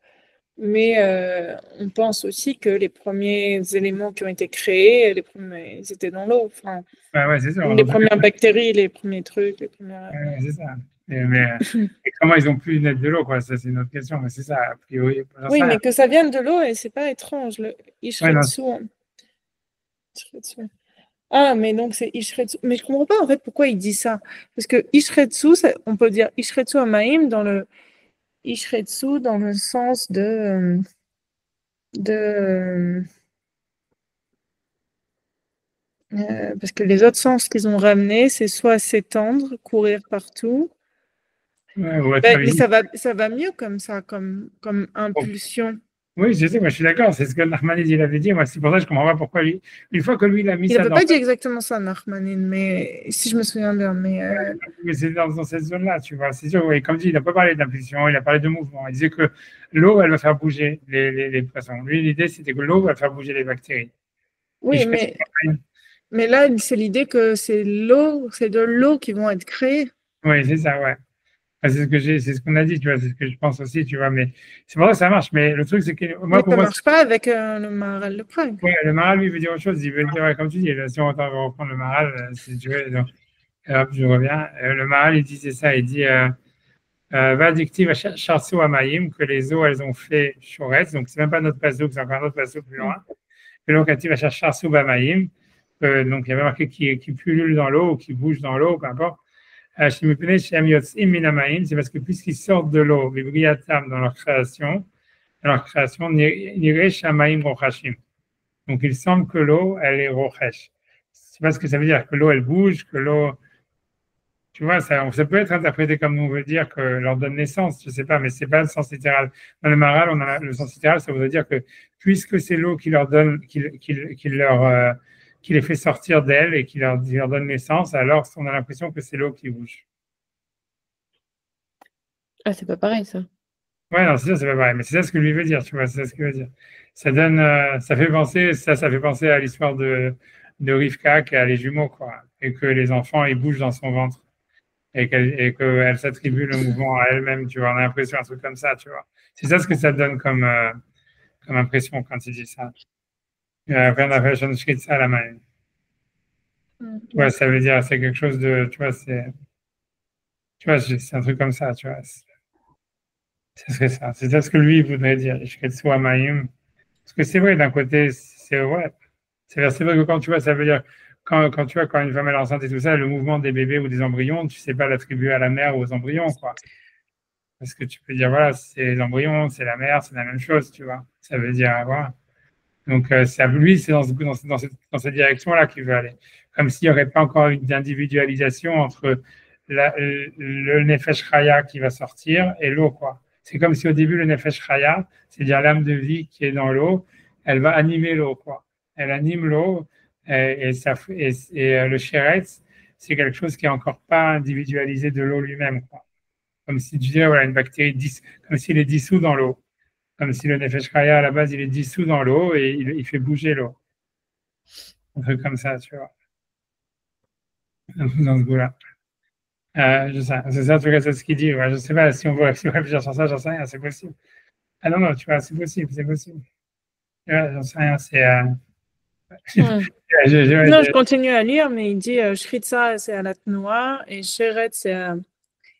on pense aussi que les premiers éléments qui ont été créés, ils étaient dans l'eau. Enfin, Ouais, c'est ça. les premières bactéries, les premiers trucs, les premières. Ouais, c'est ça. Et comment ils ont pu naître de l'eau, quoi? Ça, c'est une autre question, mais c'est ça, a priori. Oui, mais que ça vienne de l'eau, et c'est pas étrange. Le Ishretsu. Ah, mais donc c'est Ishretsu. Mais je comprends pas en fait pourquoi il dit ça. Parce que Ishretsu, on peut dire Ishretsu Amaim dans le Ishretsu dans le sens parce que les autres sens qu'ils ont ramenés, c'est soit s'étendre, courir partout. Ouais, Mais ça va mieux comme ça, comme impulsion. Oui, je sais, moi je suis d'accord, c'est ce que Nachmanides il avait dit. Moi, c'est pour ça que je ne comprends pas pourquoi lui, une fois que lui il a mis il ça n'avait dans. pas dit exactement ça, Nachmanide, mais si je me souviens bien. Mais c'est dans cette zone-là, tu vois. C'est sûr, oui, comme dit, il n'a pas parlé d'impulsion, il a parlé de mouvement. Il disait que l'eau, elle va faire bouger les poissons. Lui, l'idée, c'était que l'eau va faire bouger les bactéries. Oui, mais là, c'est l'idée que c'est de l'eau qui vont être créées. Oui, c'est ça, ouais. C'est ce qu'on a dit, tu vois, c'est ce que je pense aussi, tu vois, mais c'est pour ça que ça marche. Mais le truc, c'est que moi, pour ça moi. Ça marche pas avec le Maharal de Prague. Ouais, le Maharal, lui, veut dire autre chose. Il veut dire, ouais, comme tu dis, si on va reprendre le Maharal, si tu veux, donc, hop, je reviens. Le Maharal, il disait ça, il dit, va dictive à Charso Amayim, que les eaux, elles ont fait Choretz, donc c'est même pas notre passo, c'est encore un autre passo plus loin. Que locative à Charso Amayim, donc il y avait marqué qui pullule dans l'eau ou qui bouge dans l'eau, peu importe. C'est parce que puisqu'ils sortent de l'eau, les briatam dans leur création, niré shamaim rochashim. Donc il semble que l'eau, elle est rochesh. C'est pas ce que ça veut dire, que l'eau, elle bouge, que l'eau. Tu vois, ça peut être interprété comme on veut dire que leur donne naissance, je sais pas, mais c'est pas le sens littéral. Dans le Maharal, on a le sens littéral, ça veut dire que puisque c'est l'eau qui leur donne, qui les fait sortir d'elle et qui leur donne naissance, alors on a l'impression que c'est l'eau qui bouge. Ah, c'est pas pareil, ça. Ouais, non, c'est ça, c'est pas pareil, mais c'est ça ce que lui veut dire, tu vois, c'est ça ce qu'il veut dire. Ça donne, ça fait penser à l'histoire de Rivka qui a les jumeaux, quoi, et que les enfants, ils bougent dans son ventre. Et qu'elle s'attribue le mouvement à elle-même, tu vois, on a l'impression un truc comme ça, tu vois. C'est ça ce que ça donne comme impression quand il dit ça. Après, on a fait Sean Schritz à la main. Tu vois, ça veut dire, c'est quelque chose de, tu vois, c'est un truc comme ça, tu vois. Ce serait ça. C'est ça ce que lui voudrait dire. Ishketsu Amayim. Parce que c'est vrai, d'un côté, c'est ouais. C'est vrai que quand tu vois, ça veut dire, quand tu vois, quand une femme est enceinte et tout ça, le mouvement des bébés ou des embryons, tu sais pas l'attribuer à la mère ou aux embryons, quoi. Parce que tu peux dire, voilà, c'est les embryons, c'est la mère, c'est la même chose, tu vois. Ça veut dire, voilà. Donc, lui, c'est dans cette direction-là qu'il veut aller. Comme s'il n'y aurait pas encore une individualisation entre le Nefesh Chaya qui va sortir et l'eau, quoi. C'est comme si au début, le Nefesh Chaya, c'est-à-dire l'âme de vie qui est dans l'eau, elle va animer l'eau, quoi. Elle anime l'eau le Sheretz, c'est quelque chose qui est encore pas individualisé de l'eau lui-même, quoi. Comme si tu disais, voilà, une bactérie, comme s'il est dissous dans l'eau. Comme si le Nefesh Chaya, à la base, il est dissous dans l'eau et il fait bouger l'eau. Un truc comme ça, tu vois. Un truc dans ce goût-là. C'est ça, en tout cas, c'est ce qu'il dit. Ouais, je ne sais pas si on veut réfléchir sur ça, j'en sais rien, c'est possible. Ah non, non, tu vois, c'est possible, c'est possible. Ouais, j'en sais rien, c'est. Non, je continue à lire, mais il dit Shritza, c'est à la Tnoa et Sheret, c'est à.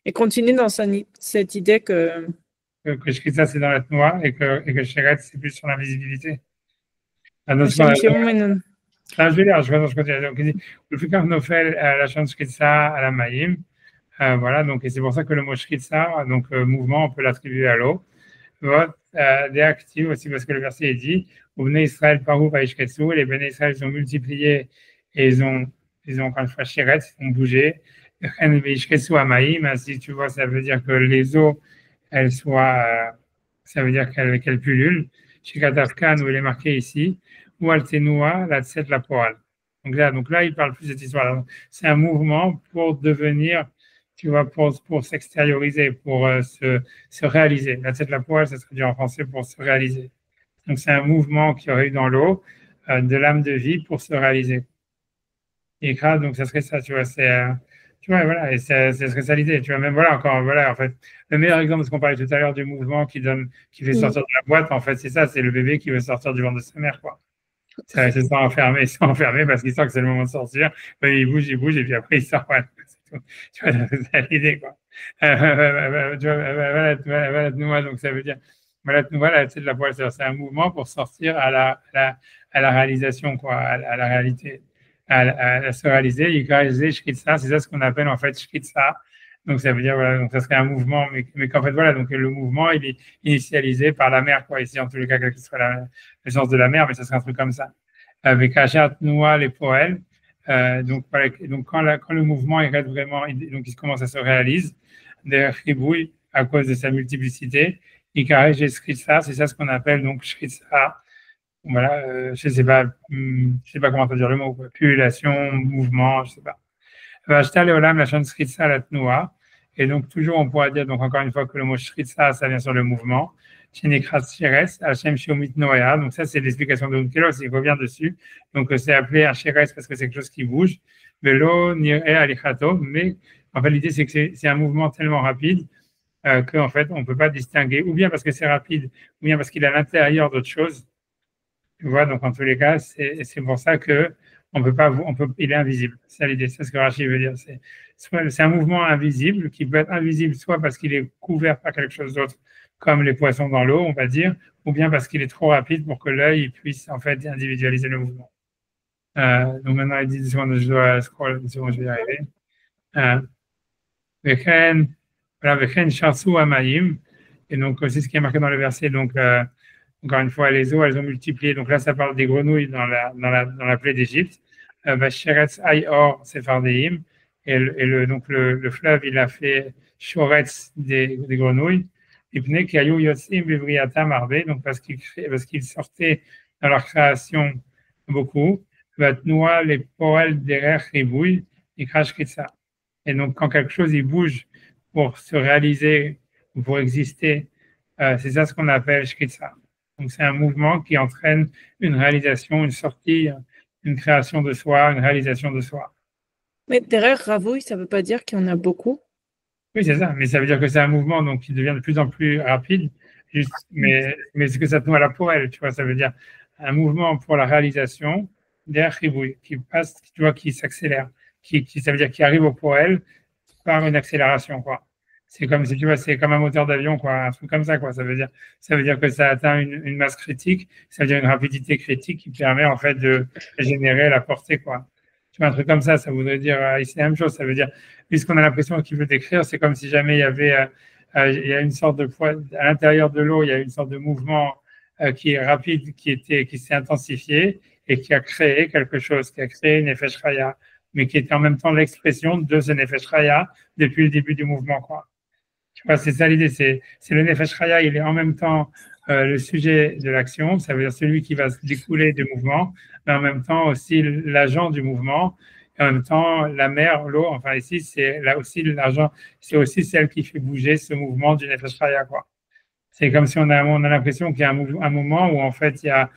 Et continue dans cette idée que Shkita, c'est dans la noix et que Sheret, c'est plus sur l'invisibilité. Hashem Shiomen. Je vais lire, je continue. Donc, il dit Ulfikar Nofel, la chance Shkitsa à la Maïm. Voilà, donc, et c'est pour ça que le mot Shkitsa, donc mouvement, on peut l'attribuer à l'eau. Déactive aussi parce que le verset est dit Bnei Israël parou vaishketsu, les Bnei Israël sont multipliés et ils ont encore une fois Sheret, ils ont bougé. Si tu vois, ça veut dire que les eaux, elles soient, ça veut dire qu'elles pullulent. Chez Katafkan, où il est marqué ici, ou Altenua, la Tset, la Poal. Donc là, il parle plus de cette histoire. C'est un mouvement pour devenir, tu vois, pour s'extérioriser, pour se réaliser. La Tset, la Poal, ça se traduit en français pour se réaliser. Donc c'est un mouvement qui aurait eu dans l'eau de l'âme de vie pour se réaliser. Et grave, donc ça serait ça, tu vois, tu vois, voilà, et ça serait ça l'idée, tu vois, même voilà, encore, voilà, en fait, le meilleur exemple de ce qu'on parlait tout à l'heure du mouvement qui fait sortir de la boîte, en fait, c'est ça, c'est le bébé qui veut sortir du ventre de sa mère, quoi. C'est s'enfermer, parce qu'il sent que c'est le moment de sortir, il bouge, et puis après il sort, voilà, tu vois, c'est l'idée, quoi. Tu vois, voilà, donc ça veut dire, voilà, c'est de la boîte, c'est un mouvement pour sortir à la réalisation, quoi, à la réalité. À se réaliser, Shkitsa, c'est ça ce qu'on appelle en fait Shkitsa. Donc ça veut dire, voilà, donc ça serait un mouvement, mais qu'en fait, voilà, donc le mouvement, il est initialisé par la mer, quoi, ici, en tous les cas, quel que soit le sens de la mer, mais ça serait un truc comme ça. Avec Achat Noua, les poèles, donc, voilà, donc quand le mouvement, il reste vraiment, donc il commence à se réaliser, des ribouilles à cause de sa multiplicité, Shkitsa, c'est ça ce qu'on appelle donc Shkitsa. Voilà, je sais pas comment traduire le mot, quoi. Pullulation, mouvement, je sais pas. Vashta leolam, la chaîne shritza la tnoua. Et donc, toujours, on pourra dire, donc encore une fois, que le mot shritza, ça vient sur le mouvement. Shenikrat sheres, Hashem shiomit noya. Donc, ça, c'est l'explication de Onkelos, il revient dessus. Donc, c'est appelé un sheres parce que c'est quelque chose qui bouge. Velo nire alichato. Mais, en fait, l'idée, c'est que c'est un mouvement tellement rapide qu'en fait, on ne peut pas distinguer, ou bien parce que c'est rapide, ou bien parce qu'il est à l'intérieur d'autre chose. Tu vois, donc en tous les cas, c'est pour ça que il est invisible. C'est l'idée, c'est ce que Rachid veut dire. C'est un mouvement invisible qui peut être invisible soit parce qu'il est couvert par quelque chose d'autre, comme les poissons dans l'eau, on va dire, ou bien parce qu'il est trop rapide pour que l'œil puisse en fait individualiser le mouvement. Donc maintenant, il dit 10 secondes, je dois scroll, 10 secondes, je vais y arriver. Veken Sharsu Amayim, et donc c'est ce qui est marqué dans le verset, donc encore une fois, les eaux, elles ont multiplié. Donc là, ça parle des grenouilles dans la plaie d'Égypte. Vasheretz Ayor Sephardeim. Donc le fleuve, il a fait Shoretz des grenouilles. Ipne Kayu Yotzim Bivriata Marbe. Donc parce qu'ils sortaient dans leur création beaucoup. Vatnoua les poèles derrière Ribouille. Et Krash Kitsa. Et donc quand quelque chose, il bouge pour se réaliser, pour exister, c'est ça ce qu'on appelle Shkitsa. Donc, c'est un mouvement qui entraîne une réalisation, une sortie, une création de soi, une réalisation de soi. Mais derrière Ravouille, ça ne veut pas dire qu'il y en a beaucoup. Oui, c'est ça. Mais ça veut dire que c'est un mouvement donc, qui devient de plus en plus rapide. Mais ce que ça te noie la pour elle, tu vois, ça veut dire un mouvement pour la réalisation derrière Ribouille, qui passe, tu vois, qui s'accélère, ça veut dire qu'il arrive au pour elle par une accélération, quoi. C'est comme si tu vois, c'est comme un moteur d'avion, quoi, un truc comme ça, quoi. Ça veut dire que ça atteint une masse critique, ça veut dire une rapidité critique qui permet en fait de générer la portée, quoi. Tu vois, un truc comme ça voudrait dire, ici la même chose. Ça veut dire, puisqu'on a l'impression qu'il veut décrire, c'est comme si jamais il y avait, il y a une sorte de poids à l'intérieur de l'eau, il y a une sorte de mouvement qui est rapide, qui s'est intensifié et qui a créé quelque chose, qui a créé une effet Shraya, mais qui était en même temps l'expression de ce Nefesh Chaya depuis le début du mouvement, quoi. Tu vois, c'est ça l'idée, c'est le Nefesh Chaya, il est en même temps le sujet de l'action, ça veut dire celui qui va se découler du mouvement, mais en même temps aussi l'agent du mouvement, et en même temps la mer, l'eau, enfin ici, c'est là aussi l'agent, c'est aussi celle qui fait bouger ce mouvement du Nefesh Chaya, quoi. C'est comme si on a l'impression qu'il y a un moment où en fait il y a,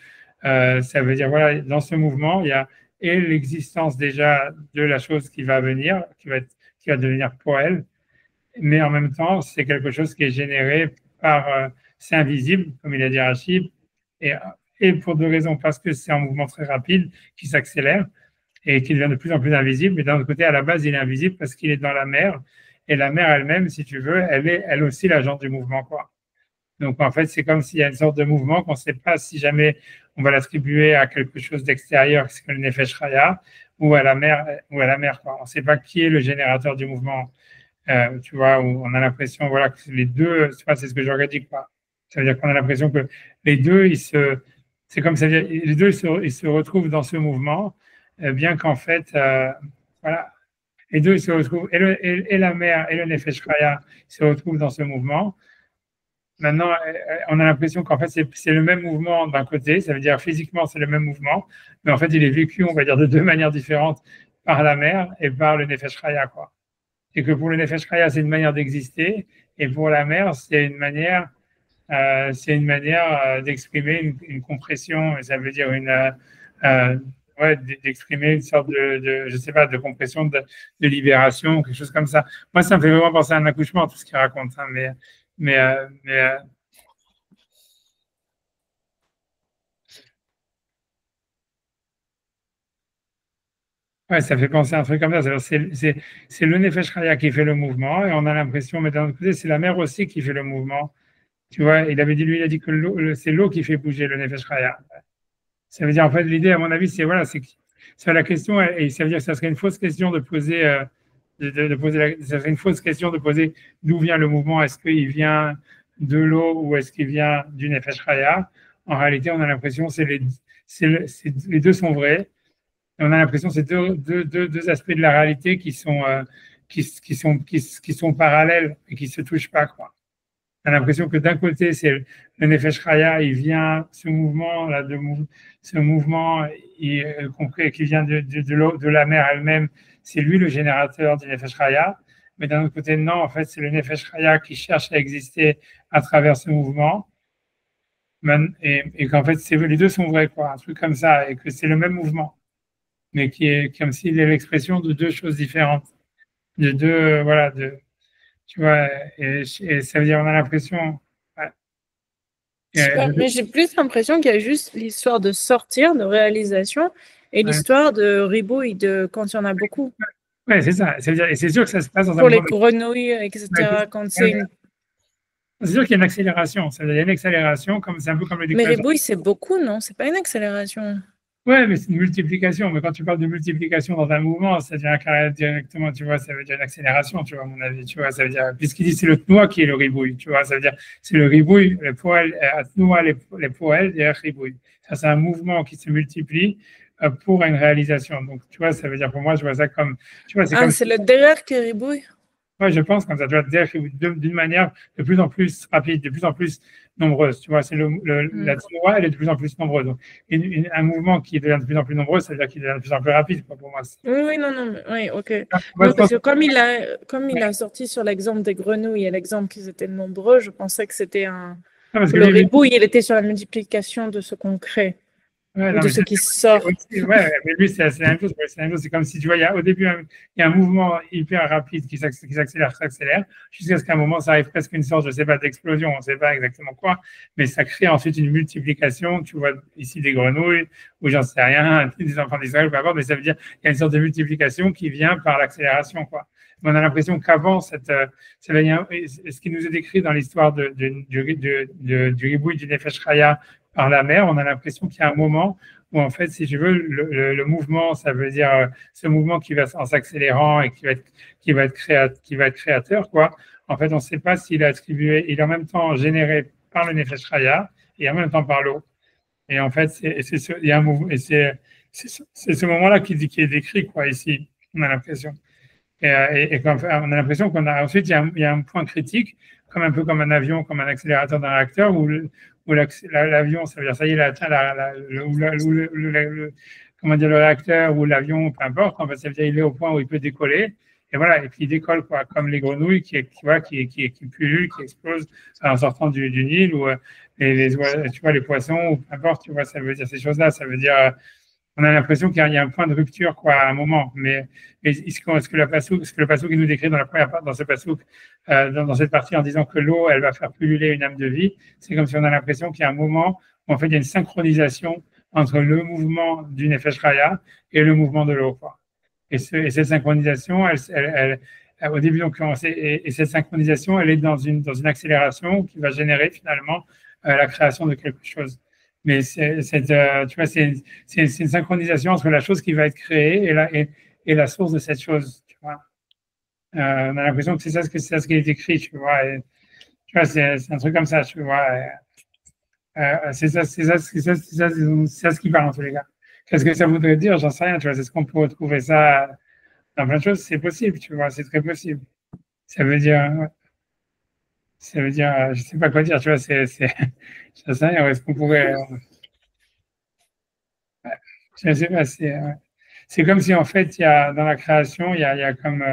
ça veut dire voilà, dans ce mouvement, il y a et l'existence déjà de la chose qui va venir, qui va devenir pour elle, mais en même temps, c'est quelque chose qui est généré par, c'est invisible, comme il a dit Rachid, et, et pour deux raisons, parce que c'est un mouvement très rapide qui s'accélère et qui devient de plus en plus invisible, mais d'un autre côté, à la base, il est invisible parce qu'il est dans la mer, et la mer elle-même, si tu veux, elle est elle aussi l'agent du mouvement, quoi. Donc, en fait, c'est comme s'il y a une sorte de mouvement qu'on ne sait pas si jamais on va l'attribuer à quelque chose d'extérieur, c'est comme le Nefesh Chaya, ou à la mer, quoi. On ne sait pas qui est le générateur du mouvement. Tu vois, où on a l'impression, voilà, que les deux, tu vois, c'est ce que j'aurais dit, quoi. Ça veut dire qu'on a l'impression que les deux, c'est comme ça, les deux, ils se retrouvent dans ce mouvement, bien qu'en fait, voilà, les deux, ils se retrouvent, et la mer et le Nefesh Chaya se retrouvent dans ce mouvement. Maintenant, on a l'impression qu'en fait, c'est le même mouvement d'un côté, ça veut dire physiquement, c'est le même mouvement, mais en fait, il est vécu, on va dire, de deux manières différentes par la mer et par le Nefesh Chaya, quoi. Et que pour le Nefesh Chaya, c'est une manière d'exister, et pour la mer, c'est une manière d'exprimer une compression, et ça veut dire ouais, d'exprimer une sorte je sais pas, de compression, de libération, quelque chose comme ça. Moi, ça me fait vraiment penser à un accouchement, tout ce qu'il raconte, hein, mais, ouais, ça fait penser à un truc comme ça. C'est le Nefesh Chaya qui fait le mouvement, et on a l'impression, mais d'un autre côté, c'est la mer aussi qui fait le mouvement. Tu vois, il a dit que c'est l'eau qui fait bouger le Nefesh Chaya. Ça veut dire, en fait, l'idée, à mon avis, c'est voilà, c'est la question, et ça veut dire que ça serait une fausse question de poser, ça serait une fausse question de poser d'où vient le mouvement. Est-ce qu'il vient de l'eau ou est-ce qu'il vient du Nefesh Chaya? En réalité, on a l'impression que les deux sont vrais. Et on a l'impression que c'est deux aspects de la réalité qui sont parallèles et qui ne se touchent pas, quoi. On a l'impression que d'un côté, c'est le Nefesh Chaya, il vient, ce mouvement-là, ce mouvement qui vient de la mer elle-même, c'est lui le générateur du Nefesh Chaya. Mais d'un autre côté, non, en fait, c'est le Nefesh Chaya qui cherche à exister à travers ce mouvement. Et qu'en fait, les deux sont vrais, quoi, un truc comme ça, et que c'est le même mouvement, mais qui est comme s'il est l'expression de deux choses différentes, de deux, voilà, tu vois, et ça veut dire on a l'impression. Mais j'ai plus l'impression qu'il y a juste l'histoire de sortir, de réalisation, et l'histoire de ribouille, quand il y en a beaucoup. Oui, c'est ça. Et c'est sûr que ça se passe dans pour les grenouilles, etc. Quand c'est C'est sûr qu'il y a une accélération. Ça veut dire il y a une accélération, c'est un peu comme le Mais ribouille, c'est beaucoup, non? C'est pas une accélération. Ouais, mais c'est une multiplication. Mais quand tu parles de multiplication dans un mouvement, ça devient directement, tu vois, ça veut dire une accélération, tu vois, à mon avis. Tu vois, ça veut dire, puisqu'il dit c'est le tnoua qui est le ribouille, tu vois, ça veut dire c'est le ribouille, les poêles, tnoua, les poêles et ribouille. Ça, c'est un mouvement qui se multiplie pour une réalisation. Donc, tu vois, ça veut dire pour moi, je vois ça comme. Tu vois, c'est le derrière qui est ribouille? Oui, je pense comme ça doit être d'une manière de plus en plus rapide, de plus en plus nombreuse. Tu vois, la tnoua, elle est de plus en plus nombreuse. Donc, un mouvement qui devient de plus en plus nombreux, ça veut dire qu'il devient de plus en plus rapide, quoi, pour moi. Oui, non, oui, ok. Non, parce que comme il a sorti sur l'exemple des grenouilles et l'exemple qu'ils étaient nombreux, je pensais que c'était le ribouille, il était sur la multiplication de ce qu'on crée. Ouais, de ce qui sort. Oui, mais lui, c'est la même chose. C'est comme si, tu vois, au début, il y a un mouvement hyper rapide qui s'accélère, jusqu'à ce qu'à un moment, ça arrive presque une sorte, je ne sais pas, d'explosion, on ne sait pas exactement quoi, mais ça crée ensuite une multiplication. Tu vois ici des grenouilles, ou j'en sais rien, des enfants d'Israël, peu importe, mais ça veut dire qu'il y a une sorte de multiplication qui vient par l'accélération, quoi. on a l'impression qu'avant, ce qui nous est décrit dans l'histoire du ribouille du Nefesh Chaya par la mer, on a l'impression qu'il y a un moment où, en fait, si je veux, le mouvement, ça veut dire ce mouvement qui va en s'accélérant et qui va être créateur, quoi. En fait, on ne sait pas s'il est attribué, il est en même temps généré par le Nefesh Chaya et en même temps par l'eau. Et en fait, il y a un mouvement, et c'est ce moment-là qui est décrit, quoi, ici, on a l'impression. Et on a l'impression qu'on a ensuite, il y a un point critique, un peu comme un avion, comme un accélérateur d'un réacteur, où l'avion, ça veut dire, ça y est, il a atteint comment dire, le réacteur ou l'avion, peu importe, en fait, ça veut dire, il est au point où il peut décoller. Et voilà, et puis il décolle, quoi, comme les grenouilles qui pullulent, qui explosent en sortant du Nil, ou tu vois, les poissons, ou peu importe, tu vois, ça veut dire ces choses-là, ça veut dire, on a l'impression qu'il y a un point de rupture, quoi, à un moment. Mais ce que le passouk qui nous décrit dans la première part, dans ce passouk, dans cette partie, en disant que l'eau, elle va faire pulluler une âme de vie, c'est comme si on a l'impression qu'il y a un moment où, en fait, il y a une synchronisation entre le mouvement du Nefesh Chaya et le mouvement de l'eau, quoi. Et cette synchronisation, au début, donc, cette synchronisation, elle est dans une accélération qui va générer finalement la création de quelque chose. Mais tu vois, c'est une synchronisation entre la chose qui va être créée et la source de cette chose. Tu vois. On a l'impression que c'est ça ce qui est écrit, tu vois. Et, tu vois, c'est un truc comme ça, tu vois. C'est ça ce qui parle en tous les cas. Qu'est-ce que ça voudrait dire? J'en sais rien, tu vois. C'est ce qu'on peut retrouver ça dans plein de choses. C'est possible, tu vois. C'est très possible. Ça veut dire, je sais pas quoi dire, tu vois. J'en sais rien. Est-ce qu'on pourrait, je ne sais pas. C'est comme si en fait, dans la création, il y a comme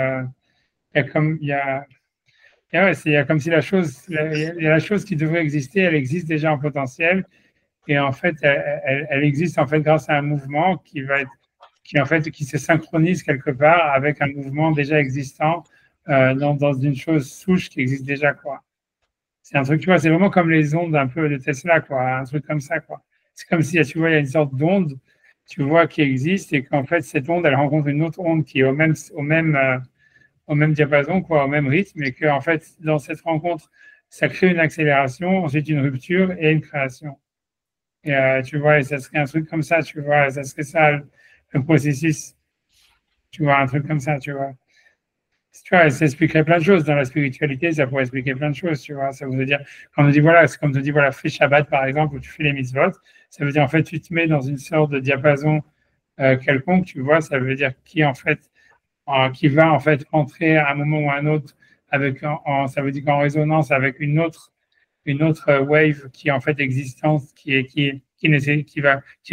si la chose qui devrait exister, elle existe déjà en potentiel. Et en fait, elle existe en fait grâce à un mouvement qui se synchronise quelque part avec un mouvement déjà existant dans une chose souche qui existe déjà, quoi. C'est un truc, tu vois, c'est vraiment comme les ondes un peu de Tesla, quoi, un truc comme ça, quoi. C'est comme si, tu vois, il y a une sorte d'onde, tu vois, qui existe et qu'en fait, cette onde, elle rencontre une autre onde qui est au même diapason, quoi, au même rythme, et qu'en fait, dans cette rencontre, ça crée une accélération, ensuite une rupture et une création. Et tu vois, et ça serait un truc comme ça, tu vois, ça serait ça le processus, tu vois, un truc comme ça, tu vois. Tu vois, ça expliquerait plein de choses. Dans la spiritualité, ça pourrait expliquer plein de choses, tu vois. Ça veut dire, quand on dit, voilà, c'est comme on dit, voilà, fais Shabbat, par exemple, où tu fais les mitzvot, ça veut dire, en fait, tu te mets dans une sorte de diapason quelconque, tu vois, ça veut dire qui va, en fait, entrer à un moment ou à un autre ça veut dire qu'en résonance avec une autre wave qui est, en fait, existence, qui est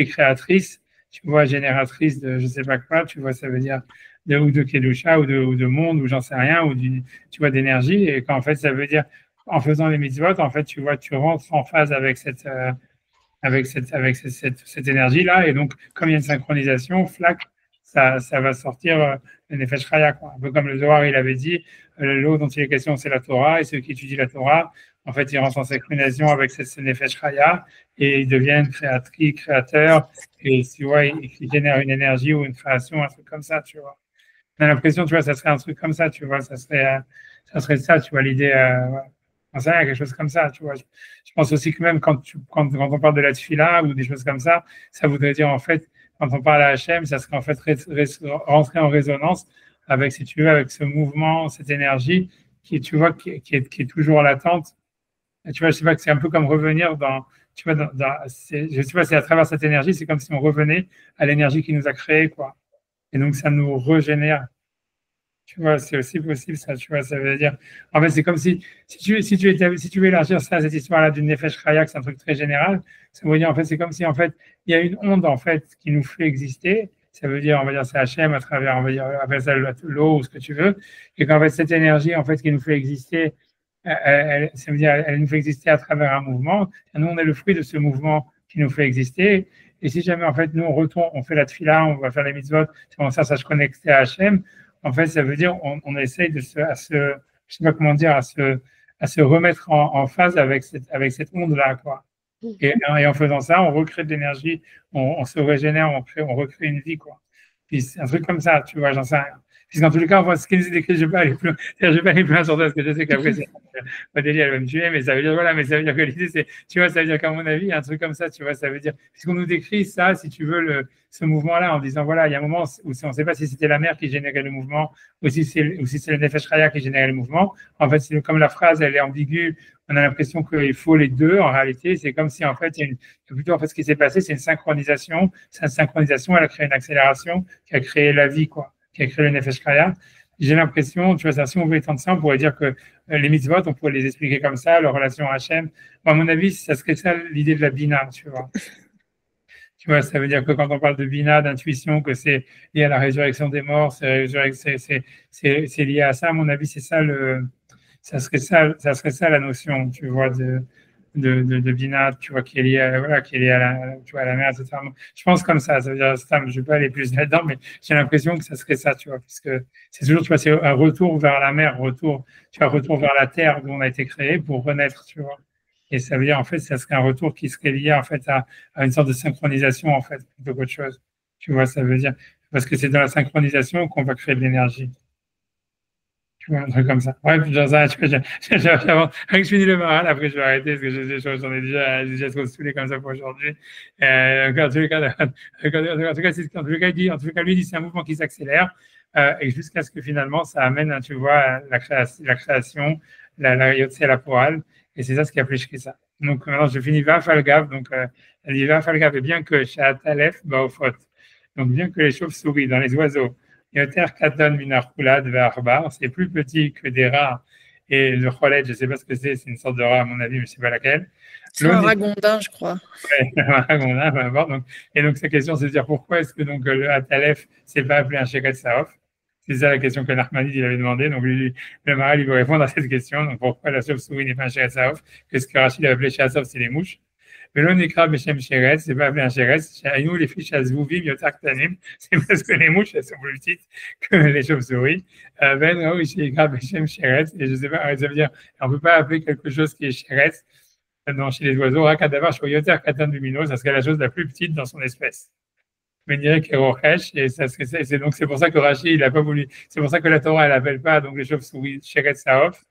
créatrice, tu vois, génératrice de je sais pas quoi, tu vois, ça veut dire ou de Kedusha ou de monde ou j'en sais rien, ou tu vois, d'énergie, et qu'en fait, ça veut dire, en faisant les mitzvot, en fait, tu vois, tu rentres en phase avec cette énergie-là, et donc, comme il y a une synchronisation, flac, ça va sortir le Nefesh Chaya, quoi. Un peu comme le Zohar, il avait dit, l'eau dont il est question, c'est la Torah, et ceux qui étudient la Torah, en fait, ils rentrent en synchronisation avec cette Nefesh Chaya, et ils deviennent créateurs, et tu vois, ils génèrent une énergie ou une création, un truc comme ça, tu vois. On a l'impression, tu vois, ça serait un truc comme ça, tu vois, ça serait ça, tu vois, l'idée, on sait rien, quelque chose comme ça, tu vois. Je pense aussi que même quand on parle de la tefila ou des choses comme ça voudrait dire, en fait, quand on parle à Hachem, ça serait en fait rentrer en résonance avec, si tu veux, avec ce mouvement, cette énergie qui, tu vois, qui est toujours latente. Et tu vois, je sais pas, que c'est un peu comme revenir tu vois, je sais pas, c'est à travers cette énergie, c'est comme si on revenait à l'énergie qui nous a créés, quoi. Et donc, ça nous régénère. Tu vois, c'est aussi possible, ça, tu vois, ça veut dire. En fait, c'est comme si tu veux élargir ça, cette histoire-là d'une Nefesh Chaya, c'est un truc très général, ça veut dire, en fait, c'est comme si, en fait, il y a une onde, en fait, qui nous fait exister. Ça veut dire, on va dire, c'est Hachem à travers, on va dire, appelle ça l'eau ou ce que tu veux. Et qu'en fait, cette énergie, en fait, qui nous fait exister, ça veut dire, elle nous fait exister à travers un mouvement. Et nous, on est le fruit de ce mouvement qui nous fait exister. Et si jamais, en fait, nous, on retourne, on fait la tefila, on va faire les mitzvot, c'est comme ça se connecter à Hachem. En fait, ça veut dire on essaye je sais pas comment dire, à se remettre en phase avec cette onde-là, quoi. Et en faisant ça, on recrée de l'énergie, on se régénère, on recrée une vie, quoi. Puis c'est un truc comme ça, tu vois, j'en sais rien. Puisqu'en tous les cas, ce qui nous est décrit, je ne vais pas aller plus loin sur ça, parce que je sais qu'après, Odélie, elle va me tuer, mais ça veut dire, voilà, mais ça veut dire que l'idée, c'est, tu vois, ça veut dire qu'à mon avis, un truc comme ça, tu vois, ça veut dire, puisqu'on nous décrit ça, si tu veux, ce mouvement-là, en disant, voilà, il y a un moment où on ne sait pas si c'était la mer qui générait le mouvement, ou si c'est le Nefesh Chaya qui générait le mouvement. En fait, c'est comme la phrase, elle est ambiguë, on a l'impression qu'il faut les deux, en réalité, c'est comme si, en fait, plutôt, en fait, ce qui s'est passé, c'est une synchronisation, cette synchronisation, elle a créé une accélération qui a créé la vie, quoi, qui a créé le Nefesh Chaya. J'ai l'impression, tu vois, si on veut étendre ça, on pourrait dire que les mitzvot, on pourrait les expliquer comme ça, leur relation à Hachem. Bon, à mon avis, ça serait ça l'idée de la bina, tu vois. Tu vois, ça veut dire que quand on parle de bina, d'intuition, que c'est lié à la résurrection des morts, c'est lié à ça, à mon avis, c'est ça ça serait ça la notion, tu vois, de bina, tu vois, qui est lié à, voilà, qui est lié à tu vois, à la mer, etc. Je pense comme ça veut dire, je ne vais pas aller plus là-dedans, mais j'ai l'impression que ça serait ça, tu vois, puisque c'est toujours, tu vois, c'est un retour vers la mer, retour vers la terre d'où on a été créé pour renaître, tu vois. Et ça veut dire, en fait, ça serait un retour qui serait lié, en fait, à une sorte de synchronisation, en fait, plutôt qu'autre chose. Tu vois, ça veut dire, parce que c'est dans la synchronisation qu'on va créer de l'énergie. Tu vois, un truc comme ça. Ouais, genre ça, tu vois, je finis le moral, après je vais arrêter parce que j'en ai déjà trop saoulé comme ça pour aujourd'hui. En tous les cas, lui, il dit c'est un mouvement qui s'accélère et jusqu'à ce que finalement ça amène, tu vois, la création, la yotse et la chorale. Et c'est ça ce qui a fléché ça. Donc maintenant, je finis va falgav. Donc, elle dit va falgav, et bien que chat alef, baofot. Donc, bien que les chauves-souris dans les oiseaux, Yoter Katon Minarkulad Varbar, c'est plus petit que des rats. Et le cholet, je ne sais pas ce que c'est une sorte de rat à mon avis, mais je ne sais pas laquelle. C'est un ragondin, je crois. Ouais, un ragondin, peu importe. Et donc, sa question, c'est de dire pourquoi est-ce que donc, le Atalef, c'est pas appelé un Sheket Saof? C'est ça la question que Narmanide il avait demandé. Donc, lui, le Maral, il veut répondre à cette question. Donc, pourquoi la chauve-souris n'est pas un Sheket Saof? Que ce que Rachid a appelé Sheket Saof, c'est les mouches. Melon Nekra Beshem Sheretz, c'est pas appelé un Sheretz. Nous, les fiches à Zvouvim, Yotarktanim, c'est parce que les mouches, elles sont plus petites que les chauves-souris. Ben, oui, Nekra Beshem Sheretz, et je sais pas, ça veut dire, on peut pas appeler quelque chose qui est Sheretz chez les oiseaux. Rakadavar, Shoyoter Katan Lumino, ça serait la chose la plus petite dans son espèce. Mais dirait que Rochesh, et c'est donc c'est pour ça que Rachid, il a pas voulu, c'est pour ça que la Torah, elle appelle pas donc les chauves-souris Sheretz Saof,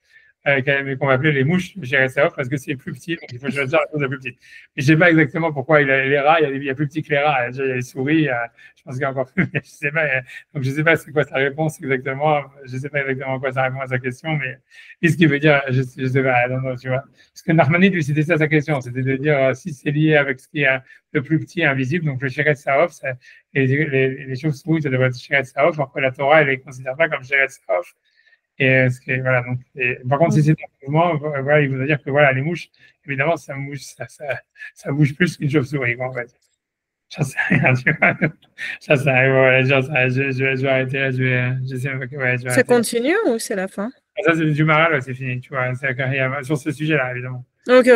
mais qu'on va appeler les mouches Sheretz parce que c'est plus petit, donc il faut choisir la chose la plus petite. Mais je ne sais pas exactement pourquoi il a les rats, il y a plus petit que les rats, il y a les souris, je pense qu'il y a encore plus, mais je sais pas, donc je sais pas c'est quoi sa réponse exactement, je sais pas exactement quoi sa réponse à sa question, mais qu'est-ce qu'il veut dire, je sais pas, non, tu vois. Parce que Narmanide, lui, c'était ça sa question, c'était de dire si c'est lié avec ce qui est le plus petit invisible, donc le Sheretz les chauves-souris, ça devrait être Sheretz alors que la Torah, elle les considère pas comme Sheretz et voilà, donc, par contre, si c'est un mouvement, voilà, il voudrait dire que voilà, les mouches, évidemment, ça bouge plus qu'une chauve-souris, en fait. J'en sais rien, tu vois. J'en sais rien, voilà, je vais arrêter là, ouais, Ça continue ou c'est la fin? Ça, c'est du Maral, c'est fini, tu vois, sur ce sujet-là, évidemment. Ok.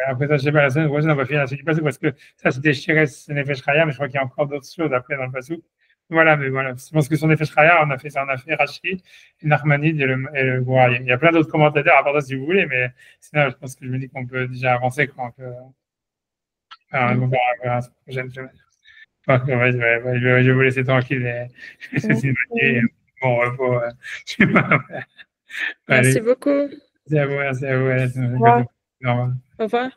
Après ça, je sais pas, la semaine prochaine, on va finir la suite du Passouk parce que ça, c'était Sheretz Nefesh Chaya, mais je crois qu'il y a encore d'autres choses après dans le Passouk. Voilà, mais voilà, je pense que sur Nefesh Chaya, on a fait Rachid, Nachmanide et le Gouraï. Il y a plein d'autres commentateurs à part ça si vous voulez, mais sinon, je pense que je me dis qu'on peut déjà avancer quand on peut. On va la prochaine semaine. Donc, ouais, je vais vous laisser tranquille. Bon repos. Merci beaucoup. Merci à vous. Au revoir. Au revoir.